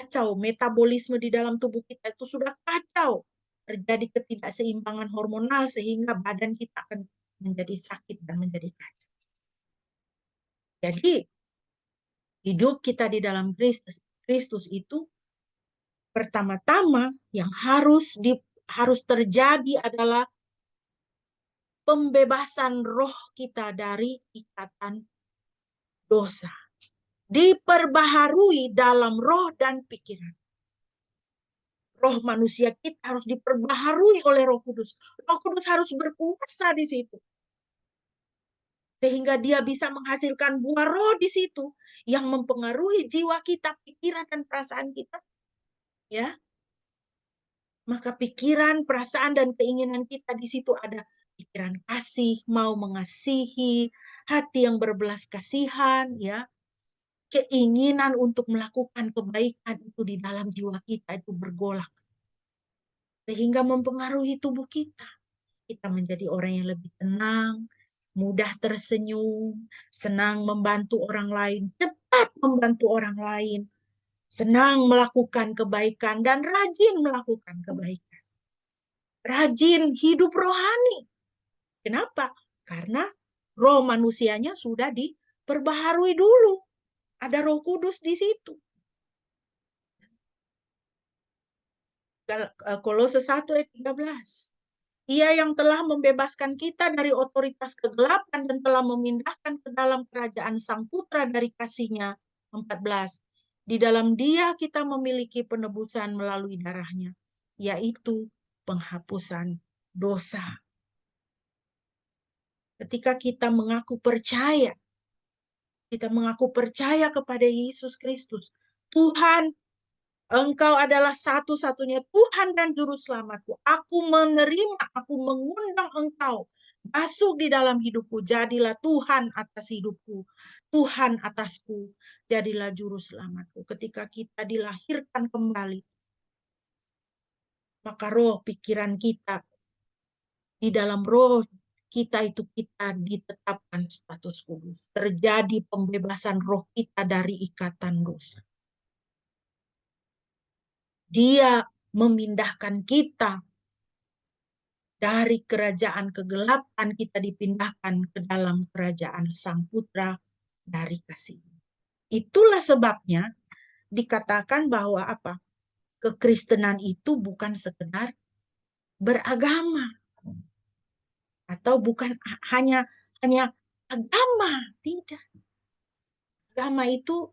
Kacau, metabolisme di dalam tubuh kita itu sudah kacau. Terjadi ketidakseimbangan hormonal sehingga badan kita akan menjadi sakit dan menjadi kacau. Jadi, hidup kita di dalam Kristus itu pertama-tama yang harus terjadi adalah pembebasan roh kita dari ikatan dosa. Diperbaharui dalam roh dan pikiran. roh manusia kita harus diperbaharui oleh Roh Kudus. Roh Kudus harus berkuasa di situ. Sehingga dia bisa menghasilkan buah roh di situ yang mempengaruhi jiwa kita, pikiran dan perasaan kita. Ya. Maka pikiran, perasaan dan keinginan kita di situ ada pikiran kasih, mau mengasihi, hati yang berbelas kasihan, ya. Keinginan untuk melakukan kebaikan itu di dalam jiwa kita itu bergolak. Sehingga mempengaruhi tubuh kita. Kita menjadi orang yang lebih tenang, mudah tersenyum, senang membantu orang lain, cepat membantu orang lain, senang melakukan kebaikan, dan rajin melakukan kebaikan. Rajin hidup rohani. Kenapa? Karena roh manusianya sudah diperbaharui dulu. Ada Roh Kudus di situ. Kolose 1 ayat 13. Ia yang telah membebaskan kita dari otoritas kegelapan dan telah memindahkan ke dalam kerajaan Sang Putra dari kasih-Nya. 14. Di dalam Dia kita memiliki penebusan melalui darah-Nya, yaitu penghapusan dosa. Ketika kita mengaku percaya kepada Yesus Kristus, Tuhan, Engkau adalah satu-satunya Tuhan dan Juru Selamatku. Aku menerima, aku mengundang Engkau masuk di dalam hidupku. Jadilah Tuhan atas hidupku, Tuhan atasku, jadilah Juru Selamatku. Ketika kita dilahirkan kembali, maka roh pikiran kita, di dalam roh kita itu kita ditetapkan status kudus. Terjadi pembebasan roh kita dari ikatan dosa. Dia memindahkan kita dari kerajaan kegelapan, kita dipindahkan ke dalam kerajaan Sang Putra dari kasih. Itulah sebabnya dikatakan bahwa apa? Kekristenan itu bukan sekedar beragama atau bukan hanya agama, tidak. Agama itu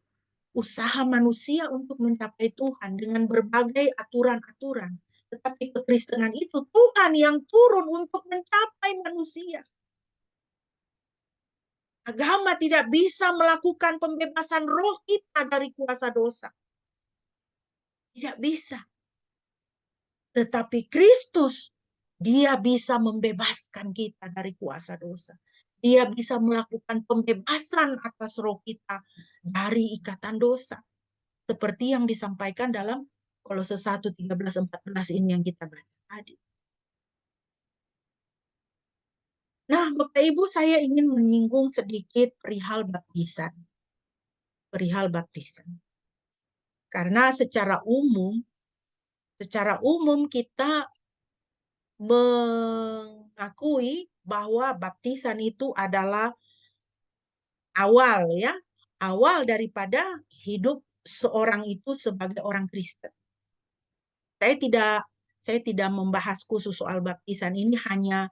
usaha manusia untuk mencapai Tuhan dengan berbagai aturan-aturan. Tetapi kekristenan itu Tuhan yang turun untuk mencapai manusia. Agama tidak bisa melakukan pembebasan roh kita dari kuasa dosa. Tidak bisa. Tetapi Kristus, Dia bisa membebaskan kita dari kuasa dosa. Dia bisa melakukan pembebasan atas roh kita dari ikatan dosa. Seperti yang disampaikan dalam Kolose 1, 13, 14 ini yang kita baca tadi. Nah, Bapak Ibu, saya ingin menyinggung sedikit perihal baptisan. Perihal baptisan. Karena secara umum kita mengakui bahwa baptisan itu adalah awal daripada hidup seorang itu sebagai orang Kristen. Saya tidak membahas khusus soal baptisan ini, hanya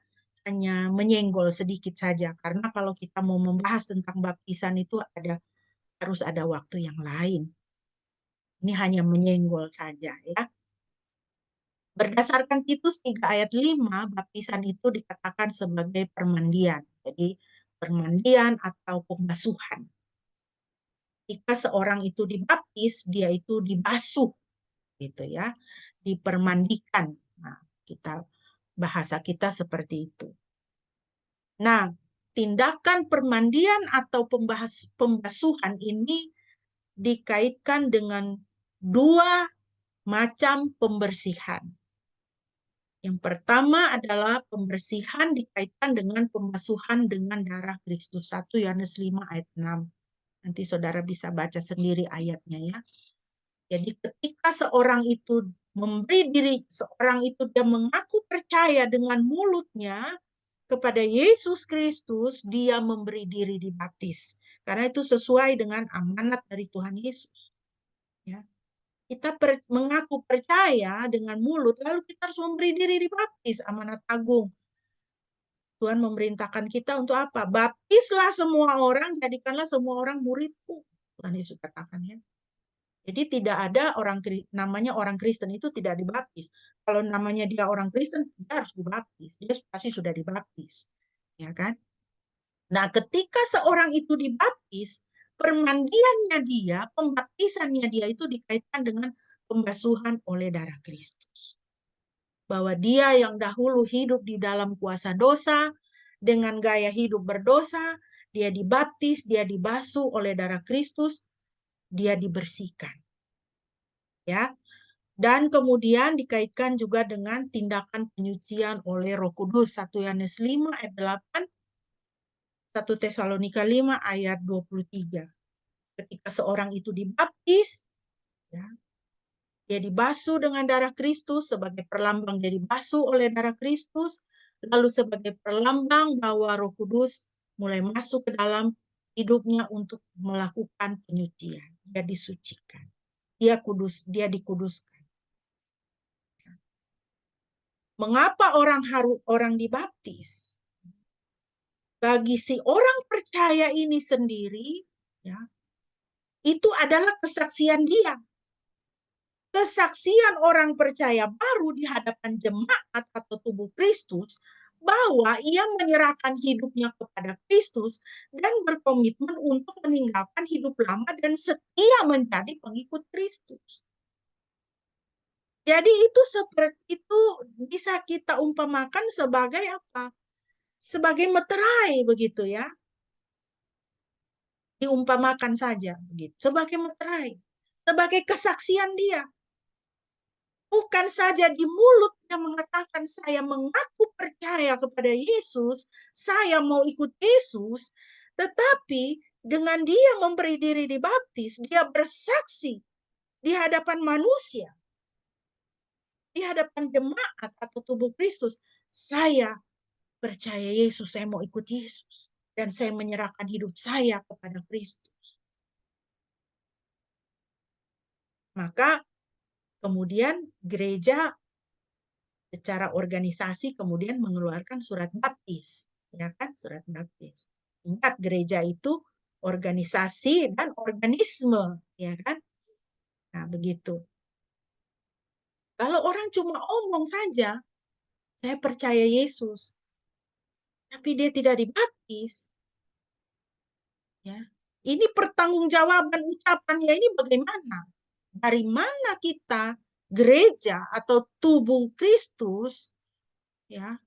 menyenggol sedikit saja, karena kalau kita mau membahas tentang baptisan itu harus ada waktu yang lain. Ini hanya menyenggol saja, ya. Berdasarkan Titus 3 ayat 5, baptisan itu dikatakan sebagai permandian. Jadi permandian atau pembasuhan. Jika seorang itu dibaptis, dia itu dibasuh, gitu ya, dipermandikan. Nah, bahasa kita seperti itu. Nah, tindakan permandian atau pembasuhan ini dikaitkan dengan dua macam pembersihan. Yang pertama adalah pembersihan dikaitkan dengan pembasuhan dengan darah Kristus. 1 Yohanes 5 ayat 6. Nanti saudara bisa baca sendiri ayatnya, ya. Jadi ketika seorang itu dia mengaku percaya dengan mulutnya kepada Yesus Kristus, dia memberi diri dibaptis. Karena itu sesuai dengan amanat dari Tuhan Yesus. Ya. Kita mengaku percaya dengan mulut, lalu kita harus memberi diri dibaptis, amanat agung. Tuhan memerintahkan kita untuk apa? Baptislah semua orang, jadikanlah semua orang muridku. Tuhan Yesus katakan, ya. Jadi tidak ada namanya orang Kristen itu tidak dibaptis. Kalau namanya dia orang Kristen, dia harus dibaptis. Dia pasti sudah dibaptis, ya kan? Nah, ketika seorang itu dibaptis, permandiannya dia, pembaptisannya dia itu dikaitkan dengan pembasuhan oleh darah Kristus. Bahwa dia yang dahulu hidup di dalam kuasa dosa, dengan gaya hidup berdosa, dia dibaptis, dia dibasuh oleh darah Kristus, dia dibersihkan. Ya, dan kemudian dikaitkan juga dengan tindakan penyucian oleh Roh Kudus. 1 Yohanes 5 ayat 8, 1 Tesalonika 5 ayat 23. Ketika seorang itu dibaptis, ya, dia dibasuh dengan darah Kristus, sebagai perlambang dia dibasuh oleh darah Kristus, lalu sebagai perlambang bahwa Roh Kudus mulai masuk ke dalam hidupnya untuk melakukan penyucian. Dia disucikan. Dia dikuduskan. Mengapa orang dibaptis? Bagi si orang percaya ini sendiri, ya, itu adalah kesaksian dia. Kesaksian orang percaya baru di hadapan jemaat atau tubuh Kristus bahwa ia menyerahkan hidupnya kepada Kristus dan berkomitmen untuk meninggalkan hidup lama dan setia menjadi pengikut Kristus. Jadi itu seperti itu bisa kita umpamakan sebagai apa? Sebagai meterai begitu ya. Diumpamakan saja begitu. Sebagai meterai, sebagai kesaksian dia. Bukan saja di mulut yang mengatakan saya mengaku percaya kepada Yesus, saya mau ikut Yesus, tetapi dengan dia memberi diri dibaptis, dia bersaksi di hadapan manusia, di hadapan jemaat atau tubuh Kristus, saya percaya Yesus, saya mau ikut Yesus, dan saya menyerahkan hidup saya kepada Kristus. Maka kemudian gereja secara organisasi kemudian mengeluarkan surat baptis, ya kan? Surat baptis. Ingat, gereja itu organisasi dan organisme, ya kan? Nah, begitu. Kalau orang cuma omong saja, saya percaya Yesus, tapi dia tidak dibaptis, ya. Ini pertanggungjawaban ucapannya ini bagaimana? Dari mana kita gereja atau tubuh Kristus, ya,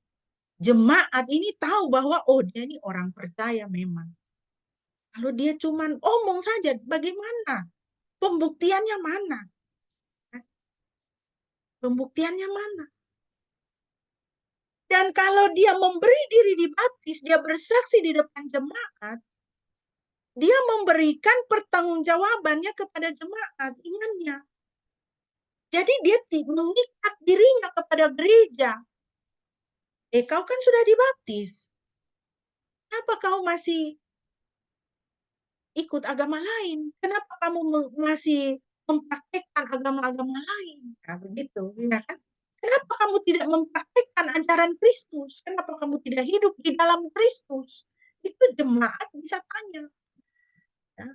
jemaat ini tahu bahwa oh dia ini orang percaya memang. Kalau dia cuma omong saja, bagaimana? Pembuktiannya mana? Pembuktiannya mana? Dan kalau dia memberi diri dibaptis, dia bersaksi di depan jemaat, dia memberikan pertanggungjawabannya kepada jemaat, ingatnya. Jadi dia mengikat dirinya kepada gereja. Kau kan sudah dibaptis. Kenapa kau masih ikut agama lain? Kenapa kamu masih mempraktekkan agama-agama lain? Nah, begitu, ya kan? Kenapa kamu tidak mempraktekkan ajaran Kristus? Kenapa kamu tidak hidup di dalam Kristus? Itu jemaat bisa tanya. Ya.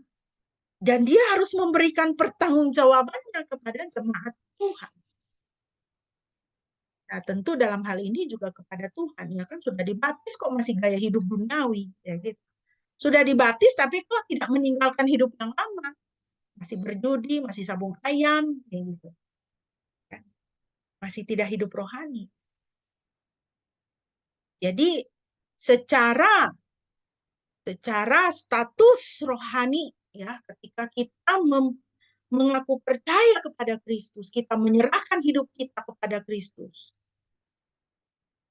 Dan dia harus memberikan pertanggungjawabannya kepada jemaat Tuhan. Nah, tentu dalam hal ini juga kepada Tuhan, ya kan, sudah dibaptis kok masih gaya hidup duniawi, ya gitu. Sudah dibaptis tapi kok tidak meninggalkan hidup yang lama, masih berjudi, masih sabung ayam, ya gitu. Masih tidak hidup rohani. Jadi secara status rohani, ya, ketika kita mengaku percaya kepada Kristus, kita menyerahkan hidup kita kepada Kristus.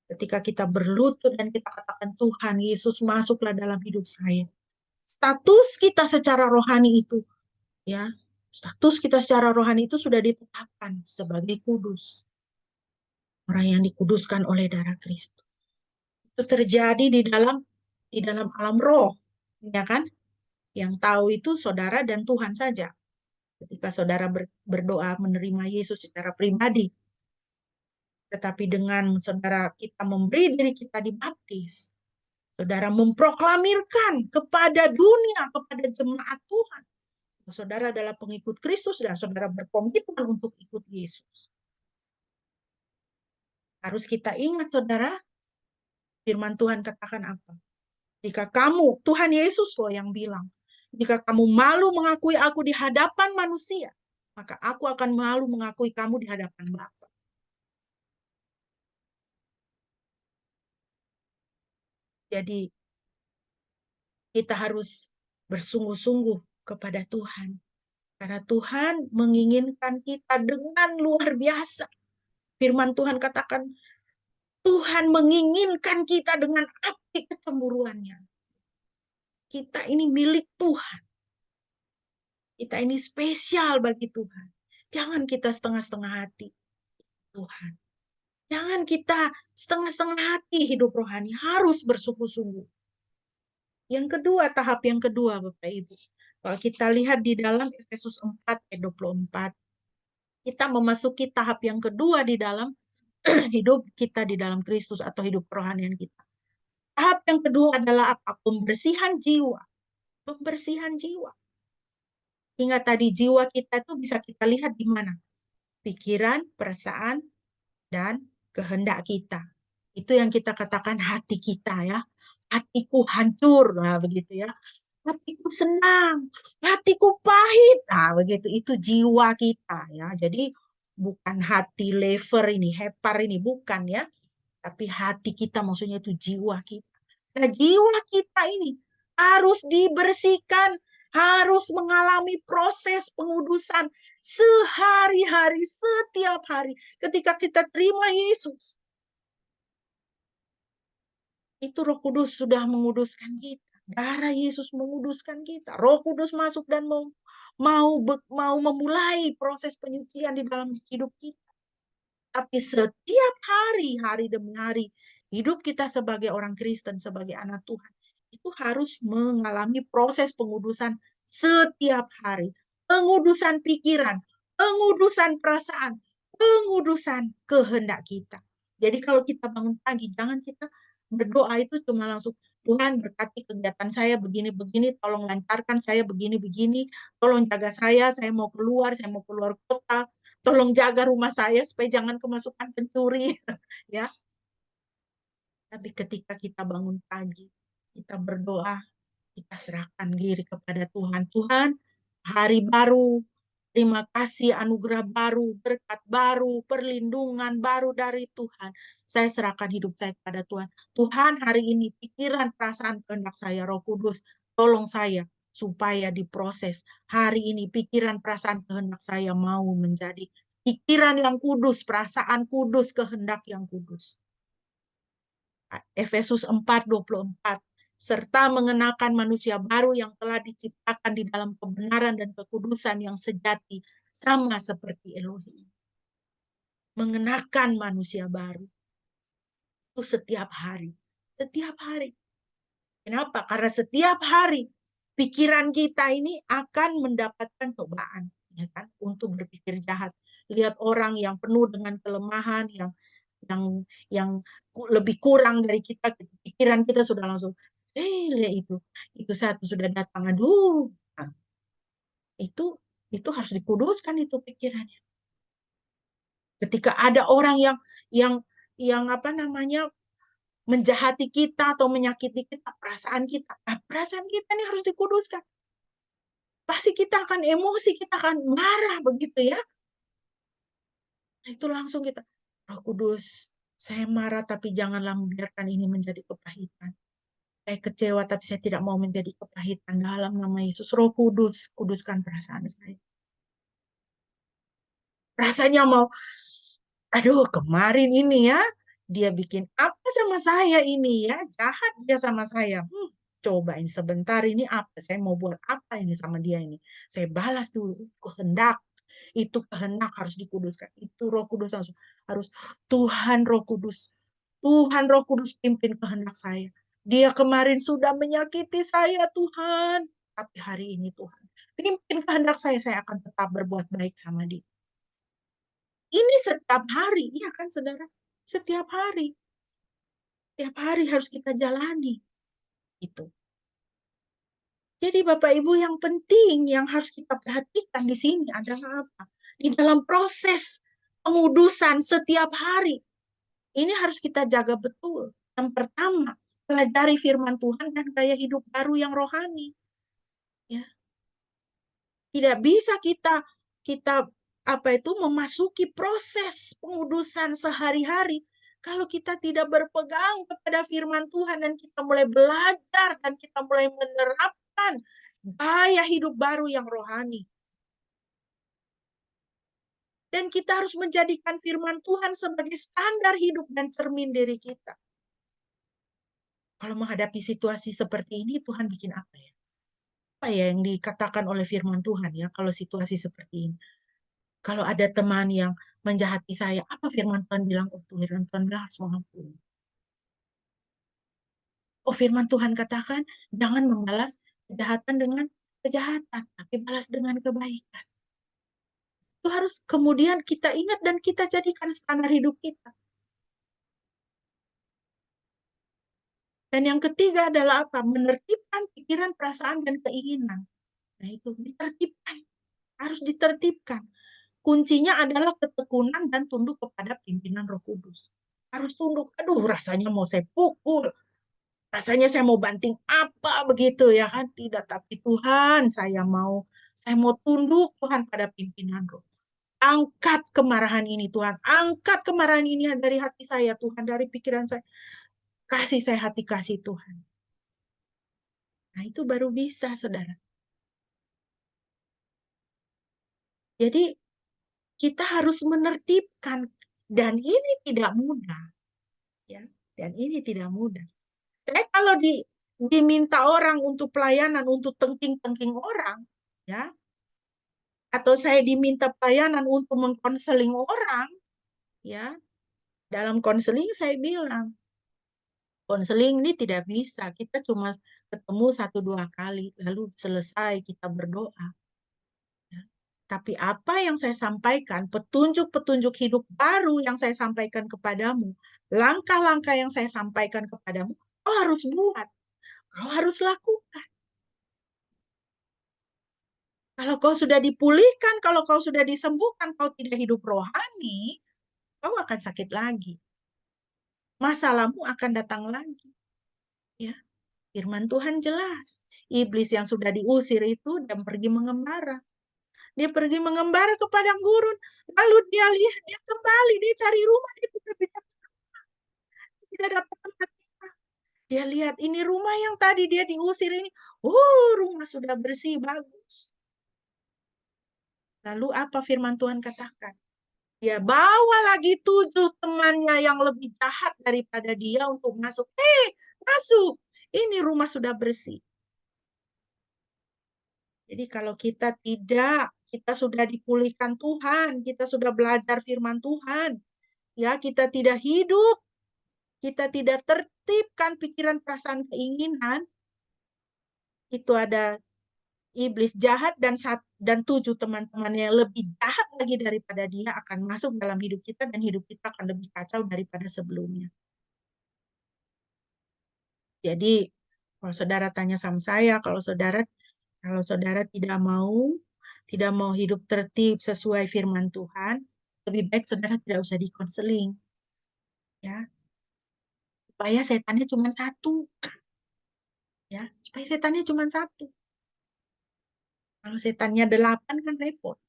Ketika kita berlutut dan kita katakan, Tuhan Yesus masuklah dalam hidup saya. Status kita secara rohani itu, ya, status kita secara rohani itu sudah ditetapkan sebagai kudus. Orang yang dikuduskan oleh darah Kristus. Itu terjadi di dalam alam roh, ya kan? Yang tahu itu saudara dan Tuhan saja. Ketika saudara berdoa menerima Yesus secara pribadi, tetapi dengan saudara kita memberi diri kita dibaptis, saudara memproklamirkan kepada dunia, kepada jemaat Tuhan, Saudara adalah pengikut Kristus dan saudara berkomitmen untuk ikut Yesus. Harus kita ingat, saudara, firman Tuhan katakan apa? Jika kamu, Tuhan Yesus loh yang bilang, jika kamu malu mengakui aku di hadapan manusia, maka aku akan malu mengakui kamu di hadapan Bapa. Jadi kita harus bersungguh-sungguh kepada Tuhan. Karena Tuhan menginginkan kita dengan luar biasa. Firman Tuhan katakan, Tuhan menginginkan kita dengan api kecemburuannya. Kita ini milik Tuhan. Kita ini spesial bagi Tuhan. Jangan kita setengah-setengah hati, Tuhan. Jangan kita setengah-setengah hati hidup rohani. Harus bersungguh-sungguh. Yang kedua, tahap yang kedua, Bapak Ibu. Kalau kita lihat di dalam Efesus 4 ayat 24, kita memasuki tahap yang kedua di dalam hidup kita di dalam Kristus atau hidup kerohanian kita. Tahap yang kedua adalah apa? Pembersihan jiwa. Pembersihan jiwa. Ingat tadi jiwa kita itu bisa kita lihat di mana? Pikiran, perasaan, dan kehendak kita. Itu yang kita katakan hati kita ya. Hatiku hancur, nah begitu ya. Hatiku senang, hatiku pahit. Nah, begitu itu jiwa kita ya. Jadi bukan hati lever ini, hepar ini bukan ya. Tapi hati kita maksudnya itu jiwa kita. Nah, jiwa kita ini harus dibersihkan, harus mengalami proses pengudusan sehari-hari, setiap hari. Ketika kita terima Yesus, itu Roh Kudus sudah menguduskan kita. Darah Yesus menguduskan kita. Roh Kudus masuk dan mau memulai proses penyucian di dalam hidup kita. Tapi setiap hari, hari demi hari, hidup kita sebagai orang Kristen, sebagai anak Tuhan, itu harus mengalami proses pengudusan setiap hari. Pengudusan pikiran, pengudusan perasaan, pengudusan kehendak kita. Jadi kalau kita bangun pagi, jangan kita berdoa itu cuma langsung, Tuhan berkati kegiatan saya begini-begini, tolong lancarkan saya begini-begini, tolong jaga saya mau keluar kota, tolong jaga rumah saya supaya jangan kemasukan pencuri. Ya, tapi ketika kita bangun pagi, kita berdoa, kita serahkan diri kepada Tuhan. Tuhan, hari baru, terima kasih anugerah baru, berkat baru, perlindungan baru dari Tuhan. Saya serahkan hidup saya kepada Tuhan. Tuhan, hari ini pikiran, perasaan, kehendak saya, Roh Kudus, tolong saya supaya diproses. Hari ini pikiran, perasaan, kehendak saya mau menjadi pikiran yang kudus, perasaan kudus, kehendak yang kudus. Efesus 4:24, serta mengenakan manusia baru yang telah diciptakan di dalam kebenaran dan kekudusan yang sejati, sama seperti Elohim. Mengenakan manusia baru. Itu setiap hari. Setiap hari. Kenapa? Karena setiap hari pikiran kita ini akan mendapatkan cobaan, ya kan, untuk berpikir jahat. Lihat orang yang penuh dengan kelemahan, yang lebih kurang dari kita, pikiran kita sudah langsung, lihat itu satu sudah datang, aduh, nah, itu harus dikuduskan itu pikirannya. Ketika ada orang yang apa namanya menjahati kita atau menyakiti kita, perasaan kita ini harus dikuduskan. Pasti kita akan emosi, kita akan marah begitu ya. Nah, itu langsung kita, Roh Kudus, saya marah tapi janganlah membiarkan ini menjadi kepahitan. Saya kecewa tapi saya tidak mau menjadi kepahitan, dalam nama Yesus. Roh Kudus, kuduskan perasaan saya. Rasanya mau, aduh kemarin ini ya, dia bikin apa sama saya ini ya, jahat dia sama saya. Coba ini sebentar ini apa, saya mau buat apa ini sama dia ini. Saya balas dulu, itu kehendak harus dikuduskan. Itu Roh Kudus harus Tuhan Roh Kudus. Tuhan Roh Kudus pimpin kehendak saya. Dia kemarin sudah menyakiti saya, Tuhan. Tapi hari ini Tuhan, pimpin kehendak saya akan tetap berbuat baik sama dia. Ini setiap hari, iya kan saudara? Setiap hari. Setiap hari harus kita jalani. Itu. Jadi Bapak Ibu, yang penting yang harus kita perhatikan di sini adalah apa? Di dalam proses pengudusan setiap hari, ini harus kita jaga betul. Yang pertama, pelajari firman Tuhan dan gaya hidup baru yang rohani. Ya, tidak bisa kita kita apa itu memasuki proses pengudusan sehari-hari kalau kita tidak berpegang kepada firman Tuhan dan kita mulai belajar dan kita mulai menerapkan gaya hidup baru yang rohani. Dan kita harus menjadikan firman Tuhan sebagai standar hidup dan cermin diri kita. Kalau menghadapi situasi seperti ini, Tuhan bikin apa ya? Apa ya yang dikatakan oleh firman Tuhan ya kalau situasi seperti ini? Kalau ada teman yang menjahati saya, apa firman Tuhan bilang? Oh, firman Tuhan bilang harus mengampuni. Oh, firman Tuhan katakan, jangan membalas kejahatan dengan kejahatan, tapi balas dengan kebaikan. Itu harus kemudian kita ingat dan kita jadikan standar hidup kita. Dan yang ketiga adalah apa? Menertibkan pikiran, perasaan, dan keinginan. Nah, itu ditertibkan. Harus ditertibkan. Kuncinya adalah ketekunan dan tunduk kepada pimpinan Roh Kudus. Harus tunduk. Aduh, rasanya mau saya pukul. Rasanya saya mau banting apa begitu ya kan? Tidak, tapi Tuhan, saya mau tunduk Tuhan pada pimpinan Roh. Angkat kemarahan ini Tuhan. Angkat kemarahan ini dari hati saya Tuhan, dari pikiran saya. Kasih saya hati kasih Tuhan. Nah, itu baru bisa, Saudara. Jadi kita harus menertibkan dan ini tidak mudah, ya. Dan ini tidak mudah. Saya kalau diminta orang untuk pelayanan untuk tengking-tengking orang, ya, atau saya diminta pelayanan untuk mengkonseling orang, ya, dalam konseling saya bilang, konseling ini tidak bisa, kita cuma ketemu 1-2 kali, lalu selesai kita berdoa. Ya. Tapi apa yang saya sampaikan, petunjuk-petunjuk hidup baru yang saya sampaikan kepadamu, langkah-langkah yang saya sampaikan kepadamu, kau harus buat, kau harus lakukan. Kalau kau sudah dipulihkan, kalau kau sudah disembuhkan, kau tidak hidup rohani, kau akan sakit lagi. Masalahmu akan datang lagi. Ya, firman Tuhan jelas. Iblis yang sudah diusir itu dan pergi mengembara. Dia pergi mengembara ke padang gurun. Lalu dia lihat, dia kembali, dia cari rumah, dia tidak dapat tempat tinggal. Dia lihat, ini rumah yang tadi dia diusir ini. Oh, rumah sudah bersih, bagus. Lalu apa firman Tuhan katakan? Dia bawa lagi 7 temannya yang lebih jahat daripada dia untuk masuk. Masuk. Ini rumah sudah bersih. Jadi kalau kita sudah dipulihkan Tuhan, kita sudah belajar firman Tuhan, ya kita tidak hidup, kita tidak tertibkan pikiran, perasaan, keinginan, itu ada iblis jahat dan 7 teman-teman yang lebih jahat lagi daripada dia akan masuk dalam hidup kita dan hidup kita akan lebih kacau daripada sebelumnya. Jadi kalau saudara tanya sama saya, kalau saudara tidak mau hidup tertib sesuai firman Tuhan, lebih baik saudara tidak usah dikonseling, ya, supaya setannya cuma satu, ya, supaya setannya cuma satu. Kalau setannya 8 kan repot,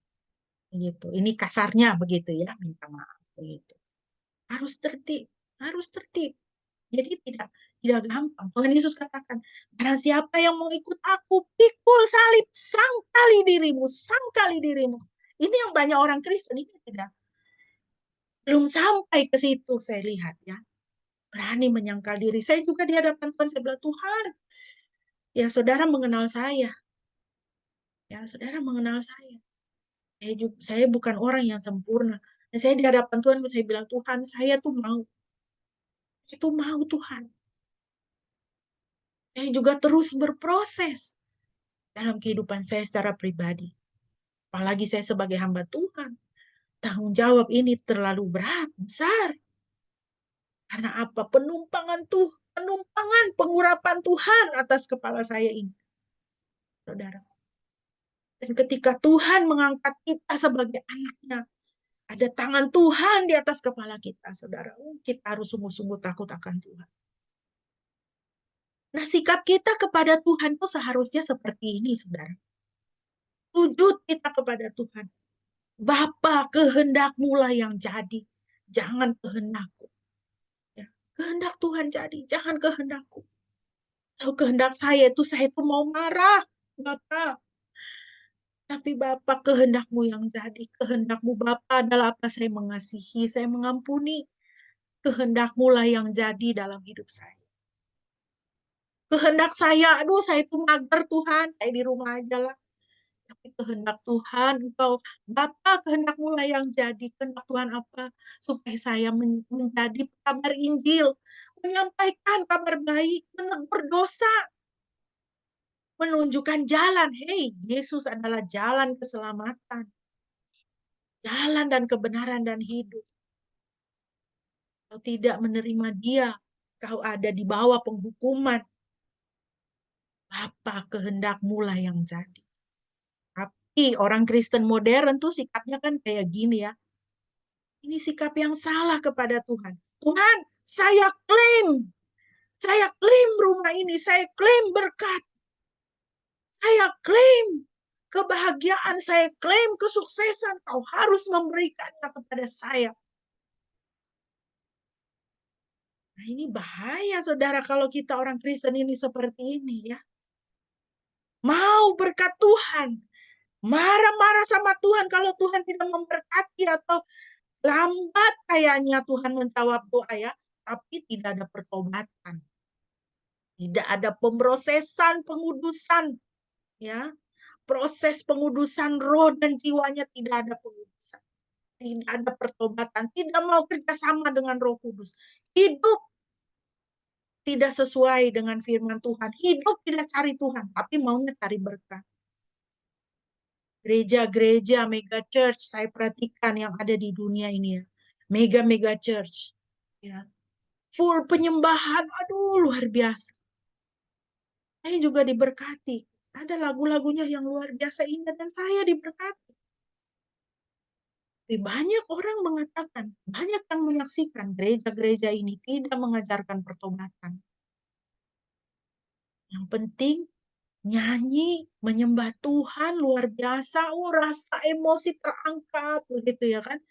gitu. Ini kasarnya begitu ya, minta maaf begitu. Harus tertib, harus tertib. Jadi tidak gampang. Tuhan Yesus katakan, barang siapa yang mau ikut aku, pikul salib, sangkali dirimu, sangkali dirimu. Ini yang banyak orang Kristen ini belum sampai ke situ, saya lihat ya. Berani menyangkal diri. Saya juga di hadapan Tuhan, saya bilang, Tuhan, ya saudara mengenal saya. Ya, saudara mengenal saya. Saya bukan orang yang sempurna. Dan saya di hadapan Tuhan, saya bilang, Tuhan, saya tuh mau. Itu mau Tuhan. Saya juga terus berproses dalam kehidupan saya secara pribadi. Apalagi saya sebagai hamba Tuhan. Tanggung jawab ini terlalu berat, besar. Karena apa? Penumpangan pengurapan Tuhan atas kepala saya ini. saudara. Dan ketika Tuhan mengangkat kita sebagai anaknya, ada tangan Tuhan di atas kepala kita, saudara. Kita harus sungguh-sungguh takut akan Tuhan. Nah, sikap kita kepada Tuhan itu seharusnya seperti ini, saudara. Sujud kita kepada Tuhan. Bapa, kehendak-Mu lah yang jadi. Jangan kehendakku. Ya, kehendak Tuhan jadi, jangan kehendakku. Kalau kehendak saya itu mau marah, Bapa. Tapi Bapa, kehendak-Mu yang jadi. Kehendak-Mu Bapa adalah apa? Saya mengasihi, saya mengampuni. Kehendak-Mu lah yang jadi dalam hidup saya. Kehendak saya, aduh saya itu mager Tuhan, saya di rumah aja lah. Tapi kehendak Tuhan, Engkau, Bapa, kehendak-Mu lah yang jadi. Kehendak Tuhan apa? Supaya saya menjadi kabar Injil, menyampaikan kabar baik, menegur dosa, menunjukkan jalan. Hei, Yesus adalah jalan keselamatan, jalan dan kebenaran dan hidup. Kau tidak menerima Dia, kau ada di bawah penghukuman. Bapa, kehendak-Mu lah yang jadi. Tapi orang Kristen modern tuh sikapnya kan kayak gini ya. Ini sikap yang salah kepada Tuhan. Tuhan, saya klaim rumah ini, saya klaim berkat, saya klaim kebahagiaan, saya klaim kesuksesan, kau harus memberikannya kepada saya. Nah, ini bahaya, saudara, kalau kita orang Kristen ini seperti ini ya. Mau berkat Tuhan, marah-marah sama Tuhan kalau Tuhan tidak memberkati atau lambat kayaknya Tuhan menjawab doa ya, tapi tidak ada pertobatan. Tidak ada pemrosesan, pengudusan, ya. Proses pengudusan roh dan jiwanya tidak ada pengudusan. Tidak ada pertobatan, tidak mau kerjasama dengan Roh Kudus. Hidup tidak sesuai dengan firman Tuhan. Hidup tidak cari Tuhan, tapi maunya cari berkat. Gereja-gereja mega church saya perhatikan yang ada di dunia ini ya. Mega church. Ya. Full penyembahan, aduh luar biasa. Saya juga diberkati. Ada lagu-lagunya yang luar biasa indah dan saya diberkati. Banyak orang mengatakan, banyak yang menyaksikan gereja-gereja ini tidak mengajarkan pertobatan. Yang penting nyanyi, menyembah Tuhan luar biasa, rasa emosi terangkat begitu ya kan.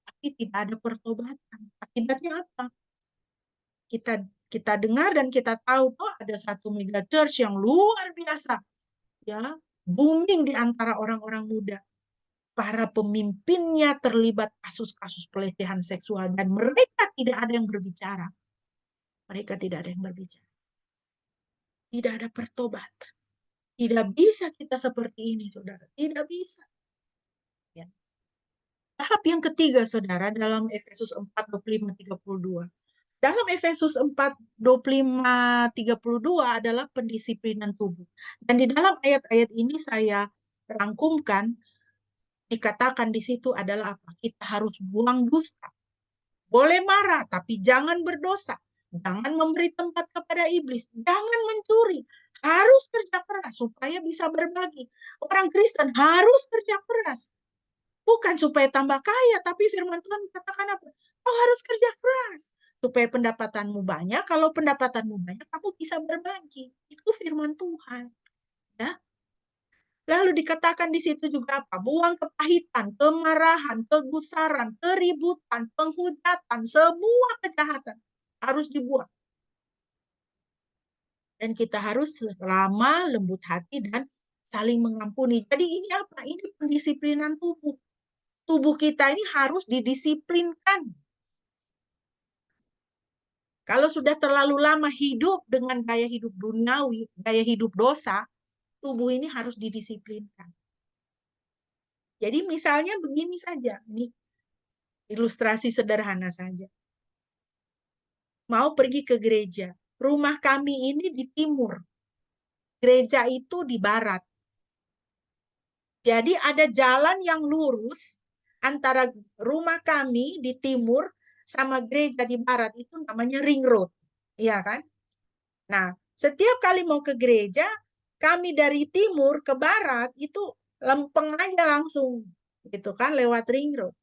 Tapi tidak ada pertobatan. Akibatnya apa? Kita dengar dan kita tahu tuh ada satu mega church yang luar biasa ya, booming di antara orang-orang muda. Para pemimpinnya terlibat kasus-kasus pelecehan seksual dan mereka tidak ada yang berbicara. Mereka tidak ada yang berbicara. Tidak ada pertobatan. Tidak bisa kita seperti ini, saudara. Tidak bisa. Ya. Tahap yang ketiga, saudara, dalam Efesus 4:25-32. Dalam Efesus 4:25-32 adalah pendisiplinan tubuh. Dan di dalam ayat-ayat ini saya rangkumkan, dikatakan di situ adalah apa? Kita harus buang dusta. Boleh marah, tapi jangan berdosa. Jangan memberi tempat kepada iblis. Jangan mencuri. Harus kerja keras supaya bisa berbagi. Orang Kristen harus kerja keras. Bukan supaya tambah kaya, tapi firman Tuhan katakan apa? Kau harus kerja keras. Supaya pendapatanmu banyak. Kalau pendapatanmu banyak, kamu bisa berbagi. Itu firman Tuhan. Ya. Lalu dikatakan di situ juga apa? Buang kepahitan, kemarahan, kegusaran, keributan, penghujatan, semua kejahatan harus dibuang. Dan kita harus ramah, lembut hati, dan saling mengampuni. Jadi ini apa? Ini pendisiplinan tubuh. Tubuh kita ini harus didisiplinkan. Kalau sudah terlalu lama hidup dengan gaya hidup duniawi, gaya hidup dosa, tubuh ini harus didisiplinkan. Jadi misalnya begini saja, ini ilustrasi sederhana saja. Mau pergi ke gereja, rumah kami ini di timur, gereja itu di barat. Jadi ada jalan yang lurus antara rumah kami di timur sama gereja di barat, itu namanya ring road, iya kan? Nah, setiap kali mau ke gereja, kami dari timur ke barat itu lempeng aja langsung gitu kan lewat ring road.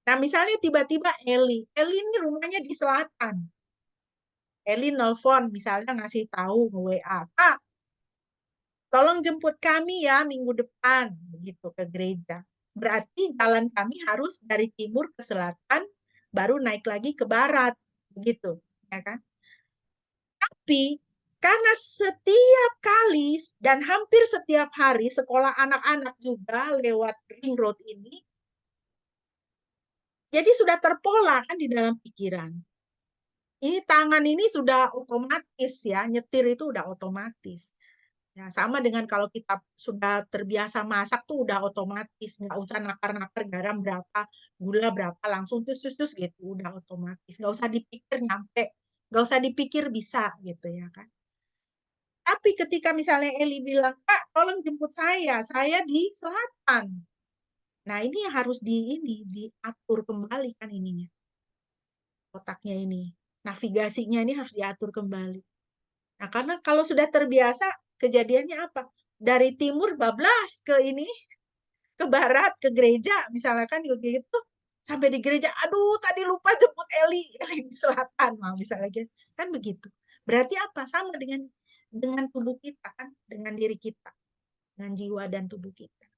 Nah, misalnya tiba-tiba Eli ini rumahnya di selatan. Eli nelfon misalnya ngasih tahu WA, Pak, tolong jemput kami ya minggu depan begitu ke gereja. Berarti jalan kami harus dari timur ke selatan baru naik lagi ke barat begitu, ya kan? Tapi karena setiap kali dan hampir setiap hari sekolah anak-anak juga lewat ring road ini, jadi sudah terpola kan di dalam pikiran. Ini tangan ini sudah otomatis ya, nyetir itu udah otomatis. Ya, sama dengan kalau kita sudah terbiasa masak tuh udah otomatis, nggak usah nakar-nakar garam berapa, gula berapa, langsung tus gitu, udah otomatis. Nggak usah dipikir nyampe, nggak usah dipikir bisa gitu ya kan. Tapi ketika misalnya Eli bilang, Kak, tolong jemput saya di selatan. Nah, ini harus diatur kembali kan ininya, otaknya ini. Navigasinya ini harus diatur kembali. Nah, karena kalau sudah terbiasa, kejadiannya apa? Dari timur bablas ke ini, ke barat, ke gereja, misalnya kan gitu. Sampai di gereja, aduh tadi lupa jemput Eli di selatan, nah, misalnya gitu. Kan begitu. Berarti apa? Sama dengan tubuh kita kan, dengan diri kita, dengan jiwa dan tubuh kita.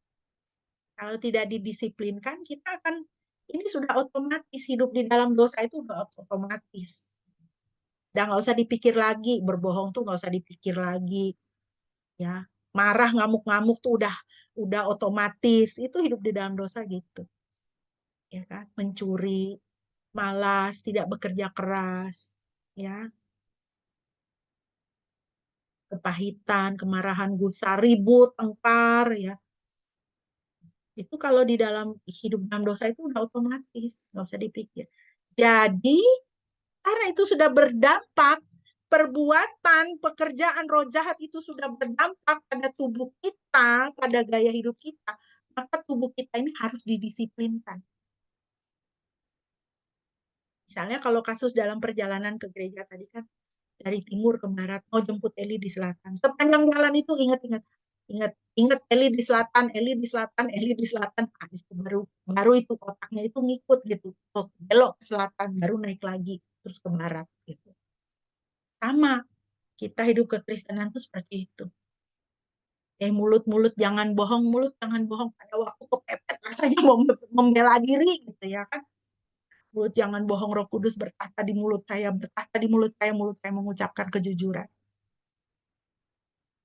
Kalau tidak didisiplinkan, kita akan ini sudah otomatis hidup di dalam dosa itu udah otomatis. Udah nggak usah dipikir lagi, berbohong tuh nggak usah dipikir lagi, ya. Marah, ngamuk-ngamuk tuh udah otomatis. Itu hidup di dalam dosa gitu, ya kan? Mencuri, malas, tidak bekerja keras, ya. Kepahitan, kemarahan, gusar, ribut, tengkar, ya. Itu kalau di dalam hidup dalam dosa itu udah otomatis, nggak usah dipikir. Jadi, karena itu sudah berdampak, perbuatan, pekerjaan roh jahat itu sudah berdampak pada tubuh kita, pada gaya hidup kita, maka tubuh kita ini harus didisiplinkan. Misalnya kalau kasus dalam perjalanan ke gereja tadi kan, dari timur ke barat, mau jemput Eli di selatan. Sepanjang jalan itu ingat-ingat, ingat Eli di selatan, Eli di selatan, Eli di selatan. Ah, itu baru itu otaknya itu ngikut gitu. Oh, belok ke selatan, baru naik lagi terus ke barat gitu. Sama, kita hidup kekristenan itu seperti itu. Mulut-mulut jangan bohong, mulut jangan bohong. Pada waktu kepepet rasanya mau membela diri gitu ya kan. Mulut jangan bohong, Roh Kudus berkata di mulut saya, berkata di mulut saya mengucapkan kejujuran.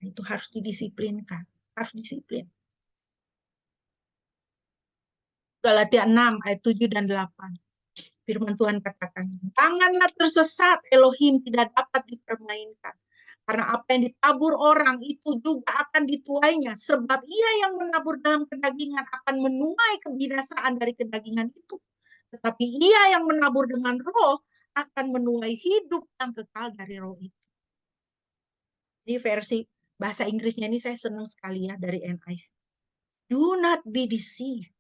Itu harus didisiplinkan, harus disiplin. Galatia 6 ayat 7 dan 8. Firman Tuhan katakan, janganlah tersesat, Elohim tidak dapat dipermainkan. Karena apa yang ditabur orang itu juga akan dituainya. Sebab ia yang menabur dalam kedagingan akan menuai kebinasaan dari kedagingan itu. Tetapi ia yang menabur dengan roh akan menuai hidup yang kekal dari roh itu. Ini versi bahasa Inggrisnya ini saya senang sekali ya dari NI. Do not be deceived.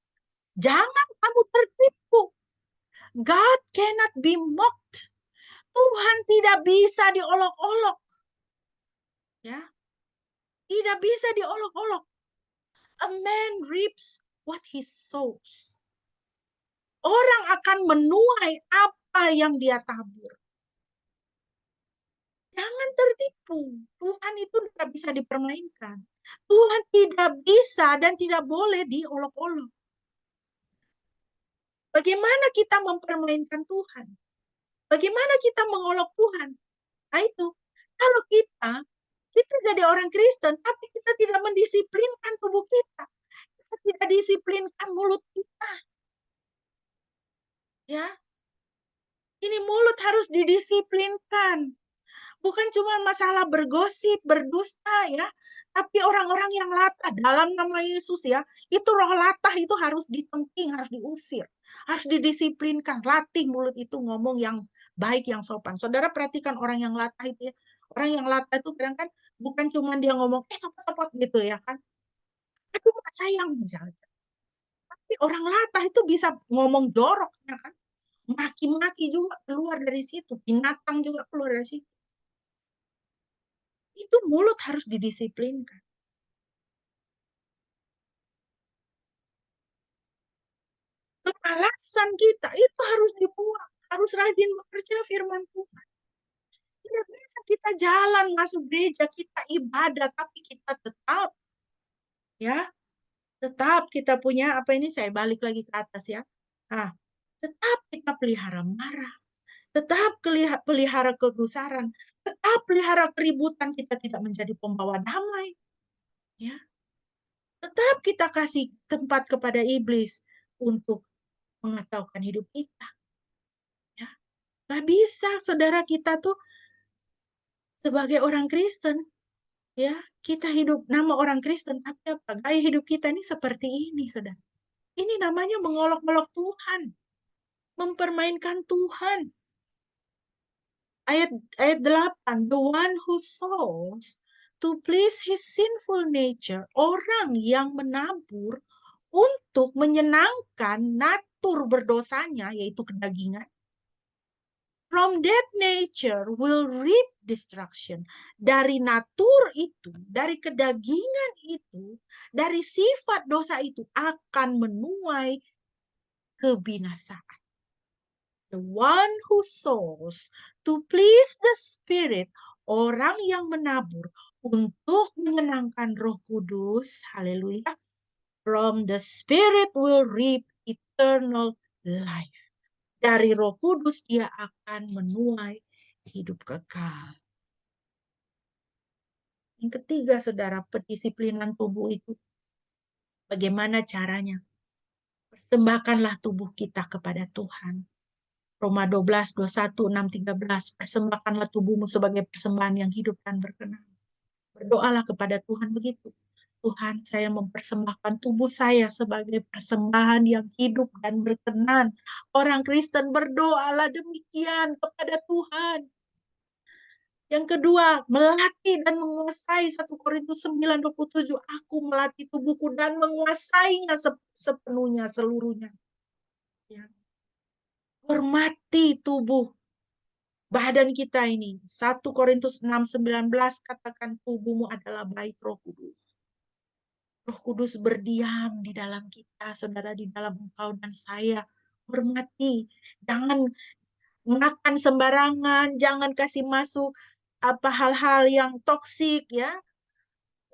Jangan kamu tertipu. God cannot be mocked. Tuhan tidak bisa diolok-olok. Ya, tidak bisa diolok-olok. A man reaps what he sows. Orang akan menuai apa yang dia tabur. Jangan tertipu. Tuhan itu tidak bisa dipermainkan. Tuhan tidak bisa dan tidak boleh diolok-olok. Bagaimana kita mempermainkan Tuhan? Bagaimana kita mengolok Tuhan? Nah itu, kalau kita jadi orang Kristen, tapi kita tidak mendisiplinkan tubuh kita. Kita tidak disiplinkan mulut kita. Ya, ini mulut harus didisiplinkan. Bukan cuma masalah bergosip, berdusta ya, tapi orang-orang yang latah dalam nama Yesus ya, itu roh latah itu harus ditengking, harus diusir, harus didisiplinkan. Latih mulut itu ngomong yang baik, yang sopan. Saudara perhatikan orang yang latah itu ya. Orang yang latah itu kadang kan bukan cuma dia ngomong, copot-copot gitu ya kan. Aduh, sayang misalnya. Tapi orang latah itu bisa ngomong jorok ya kan. Maki-maki juga keluar dari situ. Binatang juga keluar dari situ. Itu mulut harus didisiplinkan. Kemalasan kita itu harus dibuang. Harus rajin bekerja firman Tuhan. Tidak bisa kita jalan masuk gereja, kita ibadah, tapi kita tetap, ya, tetap kita punya apa ini, saya balik lagi ke atas ya. Nah, tetap kita pelihara marah, tetap pelihara kegusaran, tetap pelihara keributan, kita tidak menjadi pembawa damai, ya. Tetap kita kasih tempat kepada iblis untuk mengacaukan hidup kita, ya. Gak bisa, saudara, kita tuh sebagai orang Kristen, ya, kita hidup nama orang Kristen, tapi apa? Gaya hidup kita ini seperti ini, saudara. Ini namanya mengolok-olok Tuhan, mempermainkan Tuhan. Ayat ayat 8, the one who sows to please his sinful nature, orang yang menabur untuk menyenangkan natur berdosanya, yaitu kedagingan, from that nature will reap destruction. Dari natur itu, dari kedagingan itu, dari sifat dosa itu akan menuai kebinasaan. The one who sows to please the Spirit, orang yang menabur untuk menyenangkan Roh Kudus, haleluya, from the Spirit will reap eternal life. Dari Roh Kudus dia akan menuai hidup kekal. Yang ketiga, saudara, pendisiplinan tubuh itu. Bagaimana caranya? Persembahkanlah tubuh kita kepada Tuhan. Roma 12, 21, 6, 13. Persembahkanlah tubuhmu sebagai persembahan yang hidup dan berkenan. Berdoalah kepada Tuhan begitu. Tuhan, saya mempersembahkan tubuh saya sebagai persembahan yang hidup dan berkenan. Orang Kristen berdoalah demikian kepada Tuhan. Yang kedua, melatih dan menguasai 1 Korintus 9:27. Aku melatih tubuhku dan menguasainya sepenuhnya, seluruhnya. Ya. Hormati tubuh badan kita ini. 1 Korintus 6:19 katakan tubuhmu adalah bait Roh Kudus. Roh Kudus berdiam di dalam kita, saudara, di dalam engkau dan saya. Hormati. Jangan makan sembarangan, jangan kasih masuk apa hal-hal yang toksik, ya.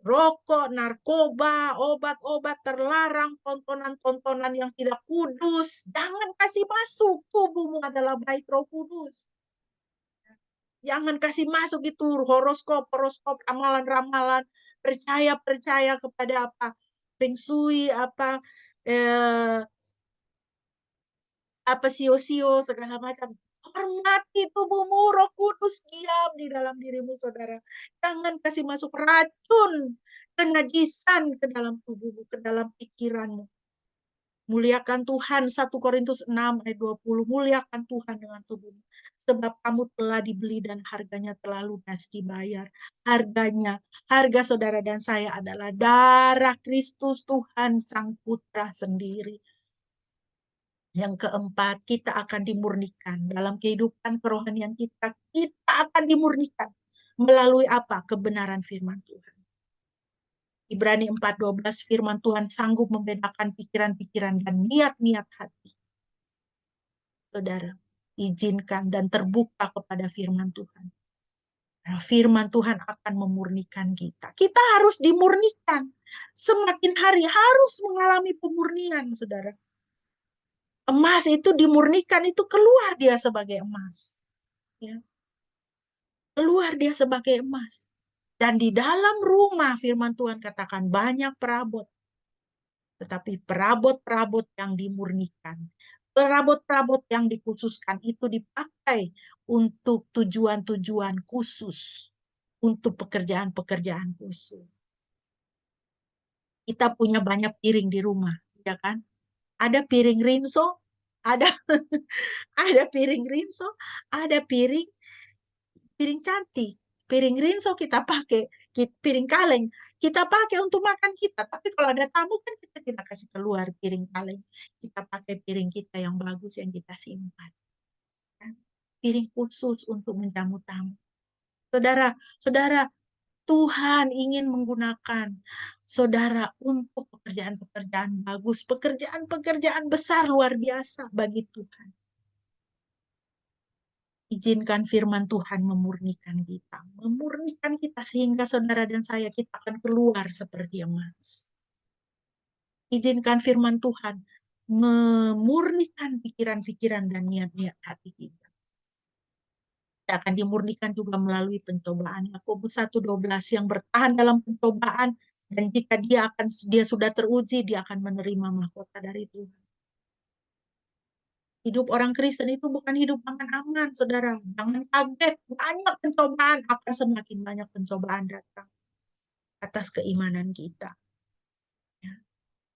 Rokok, narkoba, obat-obat terlarang, tontonan-tontonan yang tidak kudus. Jangan kasih masuk. Tubuhmu adalah bait Roh Kudus. Jangan kasih masuk itu horoskop, ramalan-ramalan. Percaya kepada apa? Feng Shui, eh, apa sio-sio, segala macam. Hormati tubuhmu, Roh Kudus diam di dalam dirimu, saudara. Jangan kasih masuk racun, kenajisan ke dalam tubuhmu, ke dalam pikiranmu. Muliakan Tuhan, 1 Korintus 6 ayat 20. Muliakan Tuhan dengan tubuhmu. Sebab kamu telah dibeli dan harganya telah lunas dibayar. Harganya, harga saudara dan saya adalah darah Kristus Tuhan Sang Putra sendiri. Yang keempat, kita akan dimurnikan. Dalam kehidupan kerohanian kita, kita akan dimurnikan. Melalui apa? Kebenaran firman Tuhan. Ibrani 4:12, firman Tuhan sanggup membedakan pikiran-pikiran dan niat-niat hati. Saudara, izinkan dan terbuka kepada firman Tuhan. Firman Tuhan akan memurnikan kita. Kita harus dimurnikan. Semakin hari harus mengalami pemurnian, saudara. Emas itu dimurnikan, itu keluar dia sebagai emas. Ya. Keluar dia sebagai emas. Dan di dalam rumah firman Tuhan katakan banyak perabot. Tetapi perabot-perabot yang dimurnikan, perabot-perabot yang dikhususkan itu dipakai untuk tujuan-tujuan khusus, untuk pekerjaan-pekerjaan khusus. Kita punya banyak piring di rumah, ya kan? Ada piring rinso, ada ada piring rinso, ada piring cantik. Piring rinso kita pakai, piring kaleng kita pakai untuk makan kita. Tapi kalau ada tamu kan kita tidak kasih keluar piring kaleng. Kita pakai piring kita yang bagus yang kita simpan. Kan? Piring khusus untuk menjamu tamu. Saudara, saudara, Tuhan ingin menggunakan saudara untuk pekerjaan-pekerjaan bagus, pekerjaan-pekerjaan besar luar biasa bagi Tuhan. Izinkan firman Tuhan memurnikan kita sehingga saudara dan saya kita akan keluar seperti emas. Izinkan firman Tuhan memurnikan pikiran-pikiran dan niat-niat hati kita. Kita akan dimurnikan juga melalui pencobaan. Yakobus 1:12 yang bertahan dalam pencobaan, dan jika dia sudah teruji, dia akan menerima mahkota dari Tuhan. Hidup orang Kristen itu bukan hidup aman-aman, saudara. Jangan kaget, banyak pencobaan, akan semakin banyak pencobaan datang atas keimanan kita. Ya.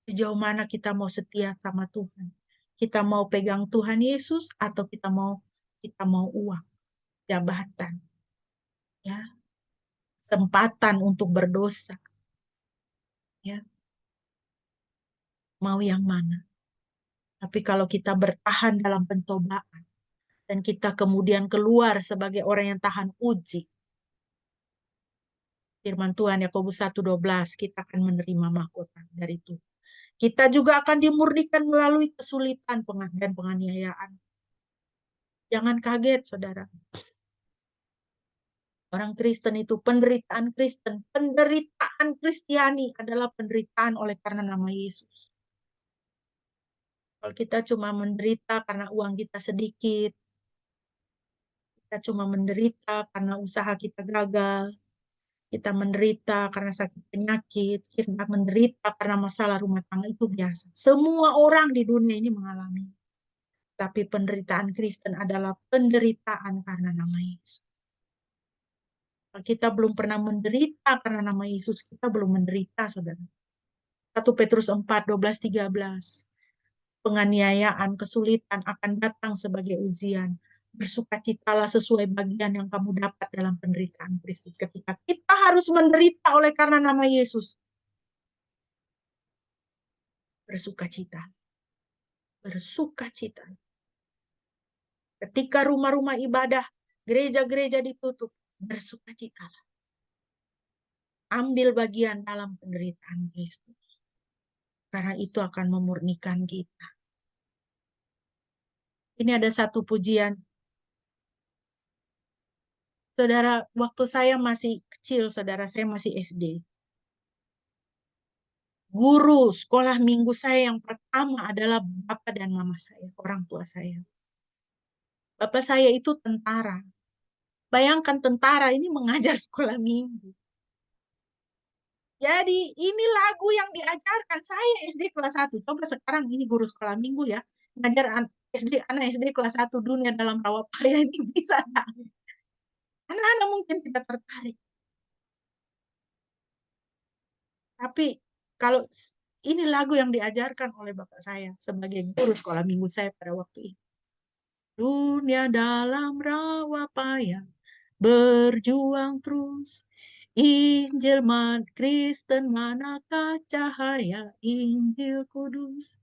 Sejauh mana kita mau setia sama Tuhan? Kita mau pegang Tuhan Yesus atau kita mau uang, jabatan, ya, kesempatan untuk berdosa, ya, mau yang mana? Tapi kalau kita bertahan dalam pencobaan dan kita kemudian keluar sebagai orang yang tahan uji, firman Tuhan Yakobus 1:12, kita akan menerima mahkota dari Tuhan. Kita juga akan dimurnikan melalui kesulitan dan penganiayaan. Jangan kaget, saudara. Orang Kristen itu penderitaan Kristiani adalah penderitaan oleh karena nama Yesus. Kalau kita cuma menderita karena uang kita sedikit, kita cuma menderita karena usaha kita gagal, kita menderita karena sakit penyakit, kita menderita karena masalah rumah tangga, itu biasa. Semua orang di dunia ini mengalami. Tapi penderitaan Kristen adalah penderitaan karena nama Yesus. Kita belum pernah menderita karena nama Yesus, kita belum menderita, saudara. 1 Petrus 4:12-13. Penganiayaan, kesulitan akan datang sebagai ujian. Bersukacitalah sesuai bagian yang kamu dapat dalam penderitaan Kristus. Ketika kita harus menderita oleh karena nama Yesus, bersukacita. Bersukacita. Ketika rumah-rumah ibadah, gereja-gereja ditutup, bersukacitalah. Ambil bagian dalam penderitaan Kristus. Karena itu akan memurnikan kita. Ini ada satu pujian. Saudara, waktu saya masih kecil, saudara, saya masih SD. Guru sekolah minggu saya yang pertama adalah bapak dan mama saya, orang tua saya. Bapak saya itu tentara. Bayangkan tentara ini mengajar sekolah minggu. Jadi ini lagu yang diajarkan saya SD kelas 1. Coba sekarang ini guru sekolah minggu ya. Ngajar anak SD kelas 1 dunia dalam rawa payah ini bisa. Anak-anak mungkin tidak tertarik. Tapi kalau ini lagu yang diajarkan oleh bapak saya sebagai guru sekolah minggu saya pada waktu itu. Dunia dalam rawa payah, berjuang terus. Injil Kristen manakah cahaya, Injil kudus.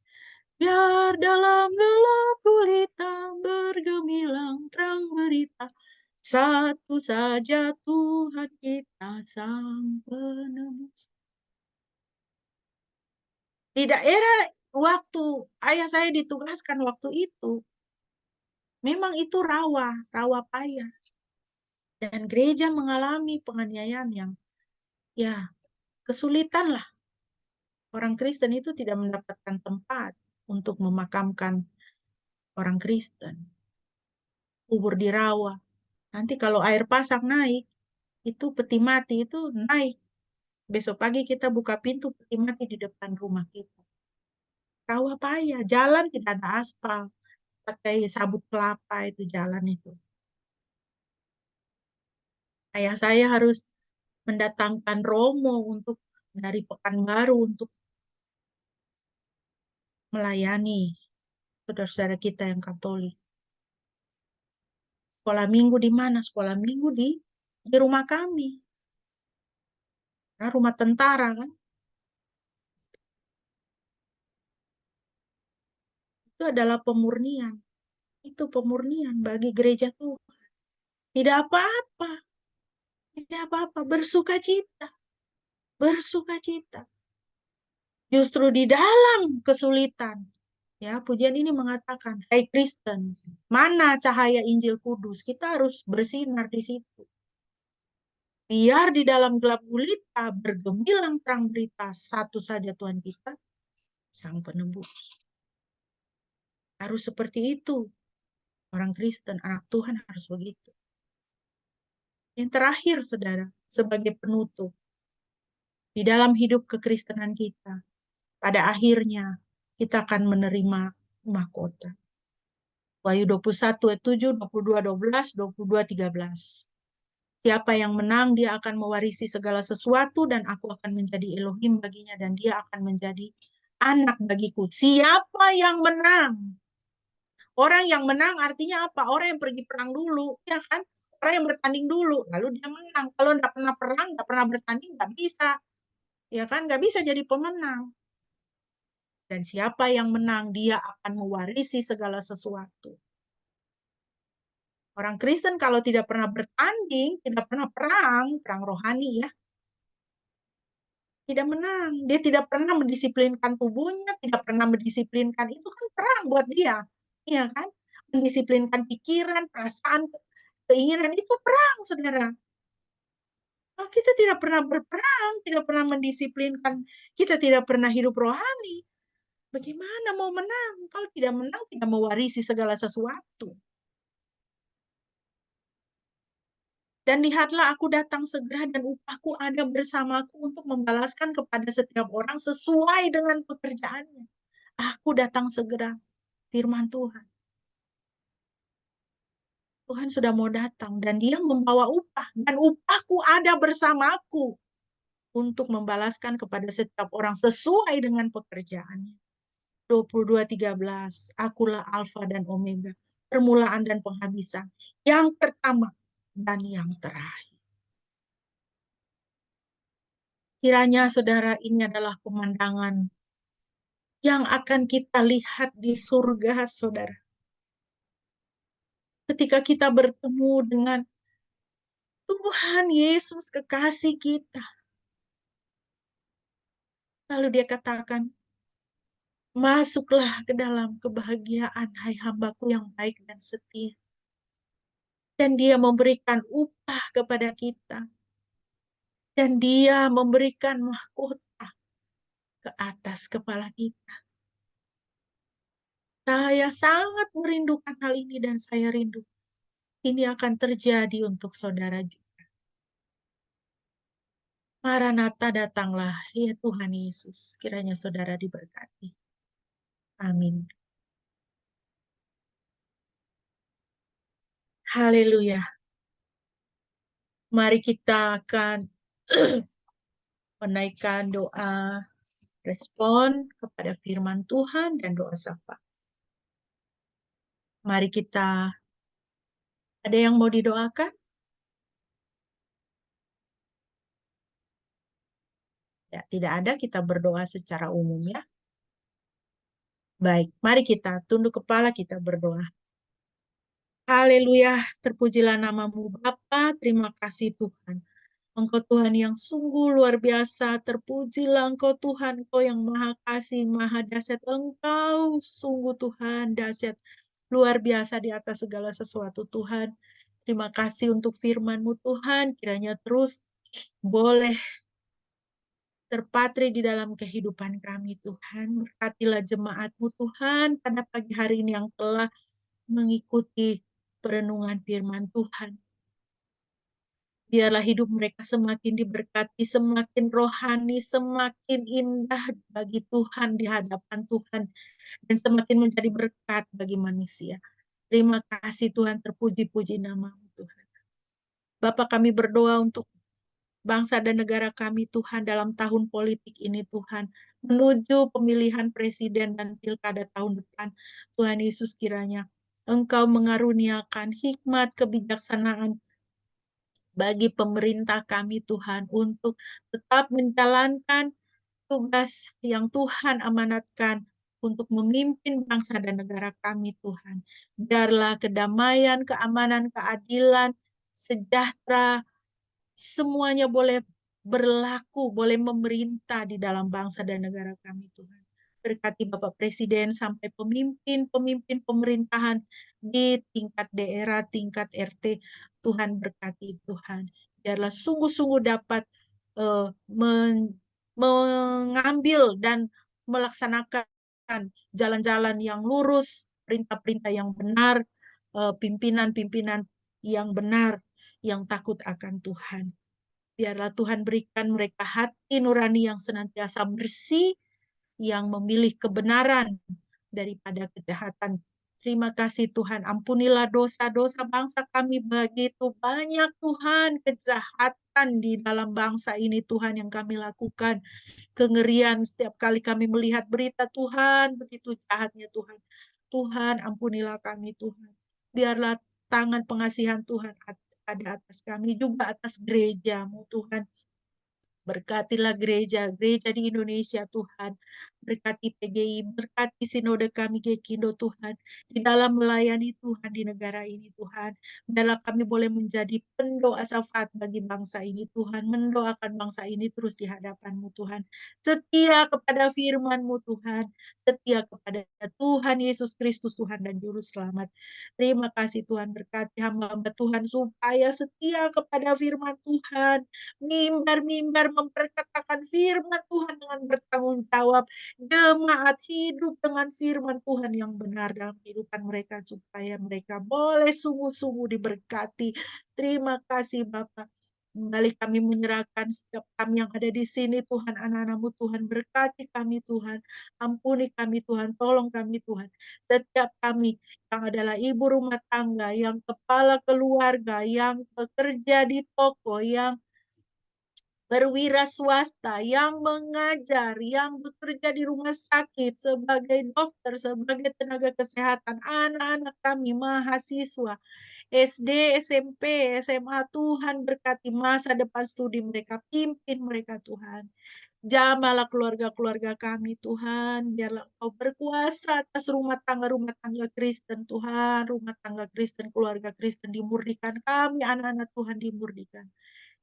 Biar dalam gelap gulita bergemilang terang berita. Satu saja Tuhan kita sang penebus. Di daerah waktu ayah saya ditugaskan waktu itu, memang itu rawa payah. Dan gereja mengalami penganiayaan yang ya kesulitan lah. Orang Kristen itu tidak mendapatkan tempat untuk memakamkan orang Kristen. Kubur di rawa. Nanti kalau air pasang naik, itu peti mati itu naik. Besok pagi kita buka pintu, peti mati di depan rumah kita. Rawa payah, jalan tidak ada aspal. Pakai sabut kelapa itu jalan itu. Ayah saya harus mendatangkan romo dari Pekanbaru untuk melayani saudara-saudara kita yang Katolik. Sekolah minggu di mana? Sekolah minggu di rumah kami. Nah, rumah tentara kan. Itu adalah pemurnian. Itu pemurnian bagi gereja Tuhan. Tidak apa-apa. Tidak apa-apa, bersukacita. Bersukacita. Justru di dalam kesulitan, ya, pujian ini mengatakan, hai Kristen, mana cahaya Injil Kudus? Kita harus bersinar di situ. Biar di dalam gelap gulita bergemilang terang berita, satu saja Tuhan kita, Sang Penebus. Harus seperti itu. Orang Kristen, anak Tuhan harus begitu. Yang terakhir, saudara, sebagai penutup, di dalam hidup kekristenan kita, pada akhirnya kita akan menerima mahkota. Wahyu 21 ayat 7, 22, 12, 22, 13. Siapa yang menang, dia akan mewarisi segala sesuatu dan aku akan menjadi Elohim baginya dan dia akan menjadi anak bagiku. Siapa yang menang? Orang yang menang artinya apa? Orang yang pergi perang dulu, ya kan? Orang yang bertanding dulu, lalu dia menang. Kalau nggak pernah perang, nggak pernah bertanding, nggak bisa. Ya kan? Nggak bisa jadi pemenang. Dan siapa yang menang, dia akan mewarisi segala sesuatu. Orang Kristen kalau tidak pernah bertanding, tidak pernah perang rohani ya, tidak menang. Dia tidak pernah mendisiplinkan tubuhnya, tidak pernah mendisiplinkan, itu kan perang buat dia. Iya kan? Mendisiplinkan pikiran, perasaan, keinginan, itu perang, saudara. Kalau kita tidak pernah berperang, tidak pernah mendisiplinkan, kita tidak pernah hidup rohani, bagaimana mau menang? Kalau tidak menang, tidak mewarisi segala sesuatu. Dan lihatlah aku datang segera dan upahku ada bersamaku untuk membalaskan kepada setiap orang sesuai dengan pekerjaannya. Aku datang segera, firman Tuhan. Tuhan sudah mau datang dan dia membawa upah. Dan upahku ada bersamaku untuk membalaskan kepada setiap orang sesuai dengan pekerjaannya. 22:13, akulah Alfa dan Omega, permulaan dan penghabisan, yang pertama dan yang terakhir. Kiranya saudara ini adalah pemandangan yang akan kita lihat di surga, saudara. Ketika kita bertemu dengan Tuhan Yesus kekasih kita. Lalu dia katakan, masuklah ke dalam kebahagiaan, hai hambaku yang baik dan setia. Dan dia memberikan upah kepada kita. Dan dia memberikan mahkota ke atas kepala kita. Saya sangat merindukan hal ini dan saya rindu. Ini akan terjadi untuk saudara juga. Maranatha, datanglah, ya Tuhan Yesus. Kiranya saudara diberkati. Amin. Haleluya. Mari kita akan menaikkan doa respon kepada firman Tuhan dan doa sapa. Mari kita, ada yang mau didoakan? Ya, tidak ada, kita berdoa secara umum ya. Baik, mari kita tunduk kepala, kita berdoa. Haleluya, terpujilah namamu Bapa, terima kasih Tuhan. Engkau Tuhan yang sungguh luar biasa, terpujilah Engkau Tuhan, Engkau yang maha kasih, maha dahsyat. Engkau sungguh Tuhan dahsyat, luar biasa di atas segala sesuatu Tuhan. Terima kasih untuk firman-Mu Tuhan, kiranya terus boleh terpatri di dalam kehidupan kami Tuhan. Berkatilah jemaat-Mu Tuhan pada pagi hari ini yang telah mengikuti perenungan firman Tuhan. Biarlah hidup mereka semakin diberkati, semakin rohani, semakin indah bagi Tuhan di hadapan Tuhan, dan semakin menjadi berkat bagi manusia. Terima kasih Tuhan, terpuji-puji nama-Mu Tuhan. Bapak, kami berdoa untuk bangsa dan negara kami Tuhan dalam tahun politik ini Tuhan, menuju pemilihan presiden dan pilkada tahun depan. Tuhan Yesus, kiranya Engkau mengaruniakan hikmat kebijaksanaan bagi pemerintah kami Tuhan untuk tetap menjalankan tugas yang Tuhan amanatkan untuk memimpin bangsa dan negara kami Tuhan. Biarlah kedamaian, keamanan, keadilan, sejahtera semuanya boleh berlaku, boleh memerintah di dalam bangsa dan negara kami, Tuhan. Berkati Bapak Presiden sampai pemimpin-pemimpin pemerintahan di tingkat daerah, tingkat RT. Tuhan berkati Tuhan. Biarlah sungguh-sungguh dapat mengambil dan melaksanakan jalan-jalan yang lurus, perintah-perintah yang benar, pimpinan-pimpinan yang benar, yang takut akan Tuhan. Biarlah Tuhan berikan mereka hati nurani yang senantiasa bersih, yang memilih kebenaran daripada kejahatan. Terima kasih Tuhan, ampunilah dosa-dosa bangsa kami, begitu banyak Tuhan kejahatan di dalam bangsa ini Tuhan yang kami lakukan. Kengerian setiap kali kami melihat berita Tuhan, begitu jahatnya Tuhan. Tuhan ampunilah kami Tuhan. Biarlah tangan pengasihan Tuhan ada atas kami, juga atas gerejamu Tuhan. Berkatilah gereja di Indonesia Tuhan. Berkati PGI, berkati sinode kami Gekindo Tuhan. Di dalam melayani Tuhan di negara ini Tuhan. Biarlah kami boleh menjadi pendoa syafaat bagi bangsa ini Tuhan. Mendoakan bangsa ini terus di hadapan-Mu Tuhan. Setia kepada firman-Mu Tuhan. Setia kepada Tuhan Yesus Kristus Tuhan dan Juru Selamat. Terima kasih Tuhan, berkati hamba-hamba Tuhan supaya setia kepada firman Tuhan, mimbar-mimbar memperkatakan firman Tuhan dengan bertanggung jawab. Jemaat hidup dengan firman Tuhan yang benar dalam kehidupan mereka supaya mereka boleh sungguh-sungguh diberkati. Terima kasih Bapak. Kembali kami menyerahkan setiap kami yang ada di sini Tuhan, anak-anak-Mu Tuhan, berkati kami Tuhan, ampuni kami Tuhan, tolong kami Tuhan. Setiap kami yang adalah ibu rumah tangga, yang kepala keluarga, yang bekerja di toko, yang berwira swasta, yang mengajar, yang bekerja di rumah sakit sebagai dokter, sebagai tenaga kesehatan, anak-anak kami, mahasiswa, SD, SMP, SMA, Tuhan berkati masa depan studi mereka, pimpin mereka Tuhan. Jamalah keluarga-keluarga kami Tuhan, biarlah Engkau berkuasa atas rumah tangga Kristen Tuhan, rumah tangga Kristen, keluarga Kristen dimurnikan, kami anak-anak Tuhan dimurnikan.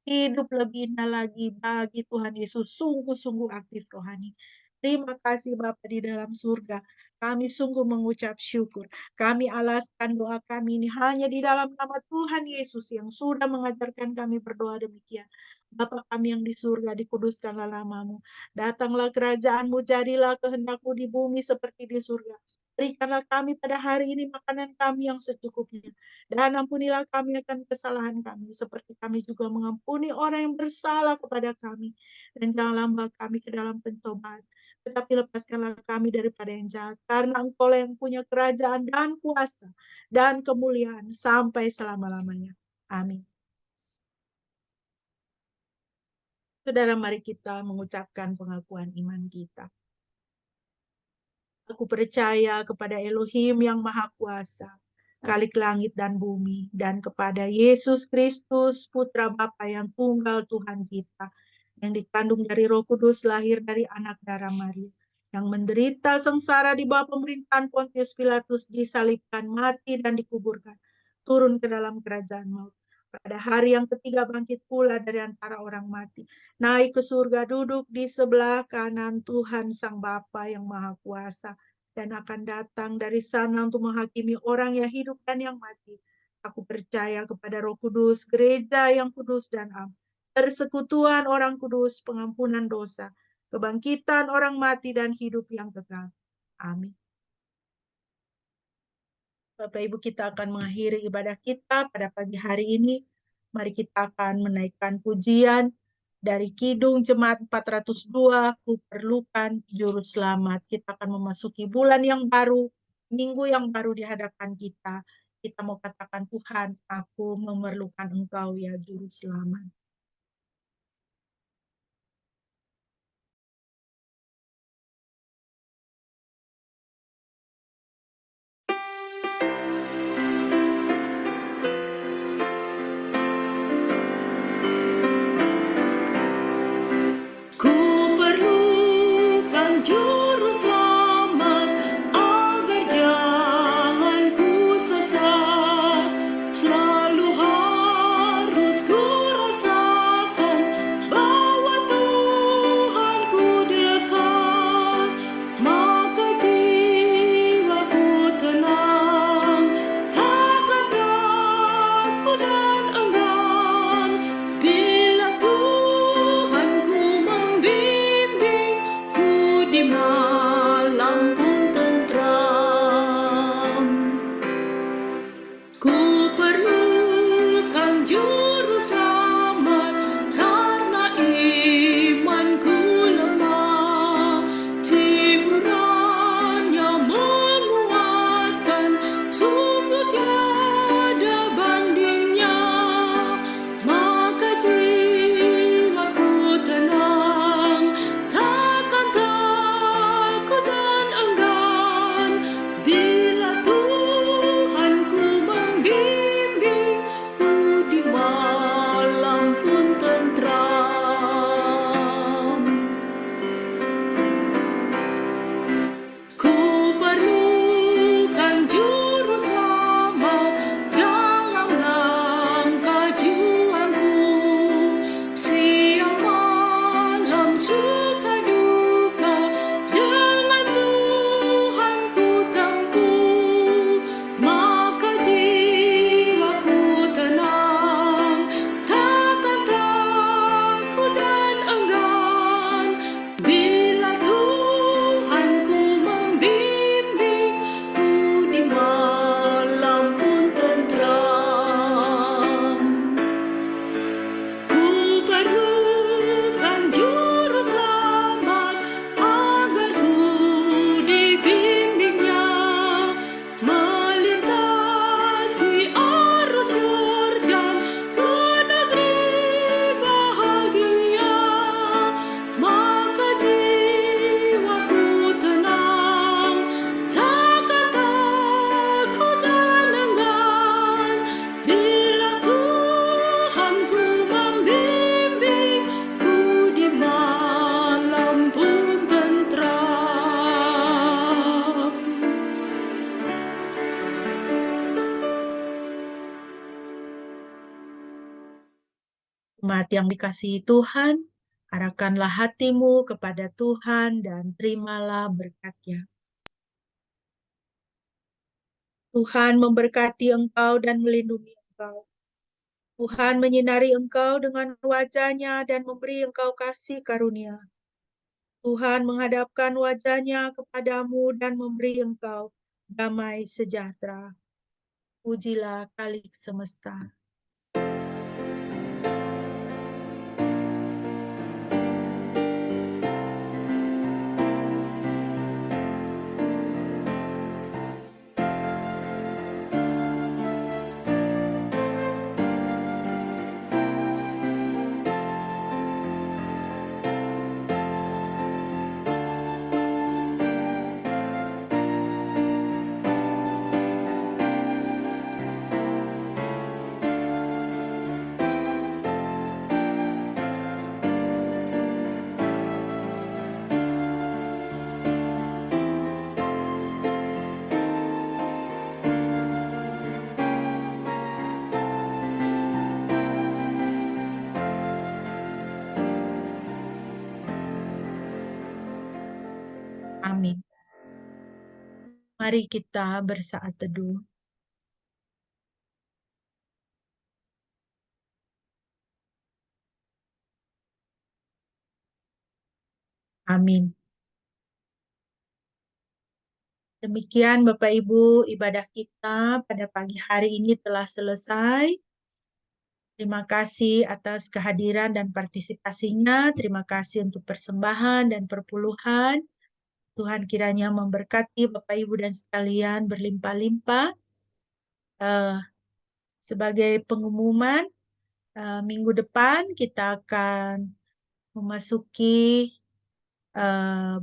Hidup lebih indah lagi bagi Tuhan Yesus, sungguh-sungguh aktif rohani. Terima kasih Bapa di dalam surga. Kami sungguh mengucap syukur. Kami alaskan doa kami ini hanya di dalam nama Tuhan Yesus yang sudah mengajarkan kami berdoa demikian. Bapa kami yang di surga, dikuduskanlah namamu. Datanglah kerajaanmu, jadilah kehendakmu di bumi seperti di surga. Berikanlah kami pada hari ini makanan kami yang secukupnya. Dan ampunilah kami akan kesalahan kami, seperti kami juga mengampuni orang yang bersalah kepada kami. Dan janganlah membawa kami ke dalam pencobaan, tetapi lepaskanlah kami daripada yang jahat. Karena Engkau yang punya kerajaan dan kuasa dan kemuliaan sampai selama-lamanya. Amin. Saudara, mari kita mengucapkan pengakuan iman kita. Aku percaya kepada Elohim yang Maha Kuasa, Khalik langit dan bumi, dan kepada Yesus Kristus, Putra Bapa yang tunggal Tuhan kita, yang dikandung dari Roh Kudus, lahir dari anak darah Maria, yang menderita sengsara di bawah pemerintahan Pontius Pilatus, disalibkan, mati, dan dikuburkan, turun ke dalam kerajaan maut. Pada hari yang ketiga bangkit pula dari antara orang mati, naik ke surga, duduk di sebelah kanan Tuhan Sang Bapa yang Maha Kuasa, dan akan datang dari sana untuk menghakimi orang yang hidup dan yang mati. Aku percaya kepada Roh Kudus, gereja yang kudus dan am, persekutuan orang kudus, pengampunan dosa, kebangkitan orang mati dan hidup yang kekal. Amin. Bapak Ibu, kita akan mengakhiri ibadah kita pada pagi hari ini. Mari kita akan menaikkan pujian dari Kidung Jemaat 402, Ku Perlukan Juru Selamat. Kita akan memasuki bulan yang baru, minggu yang baru di hadapan kita. Kita mau katakan, Tuhan, aku memerlukan Engkau ya Juru Selamat. Ku perlukan juru selamat agar janganku sesat. Selalu harus ku rasa Jemaat yang dikasihi Tuhan, arahkanlah hatimu kepada Tuhan dan terimalah berkat-Nya. Tuhan memberkati engkau dan melindungi engkau. Tuhan menyinari engkau dengan wajah-Nya dan memberi engkau kasih karunia. Tuhan menghadapkan wajah-Nya kepadamu dan memberi engkau damai sejahtera. Pujilah Khalik semesta. Amin. Mari kita bersaat teduh. Amin. Demikian Bapak Ibu, ibadah kita pada pagi hari ini telah selesai. Terima kasih atas kehadiran dan partisipasinya. Terima kasih untuk persembahan dan perpuluhan. Tuhan kiranya memberkati Bapak Ibu dan sekalian berlimpah-limpah. Sebagai pengumuman, minggu depan kita akan memasuki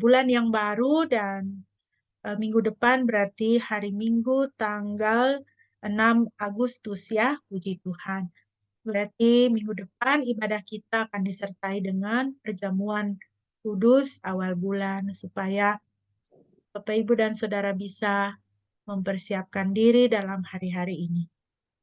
bulan yang baru dan minggu depan berarti hari Minggu tanggal 6 Agustus ya, puji Tuhan. Berarti minggu depan ibadah kita akan disertai dengan perjamuan kudus awal bulan supaya Bapak Ibu dan Saudara bisa mempersiapkan diri dalam hari-hari ini.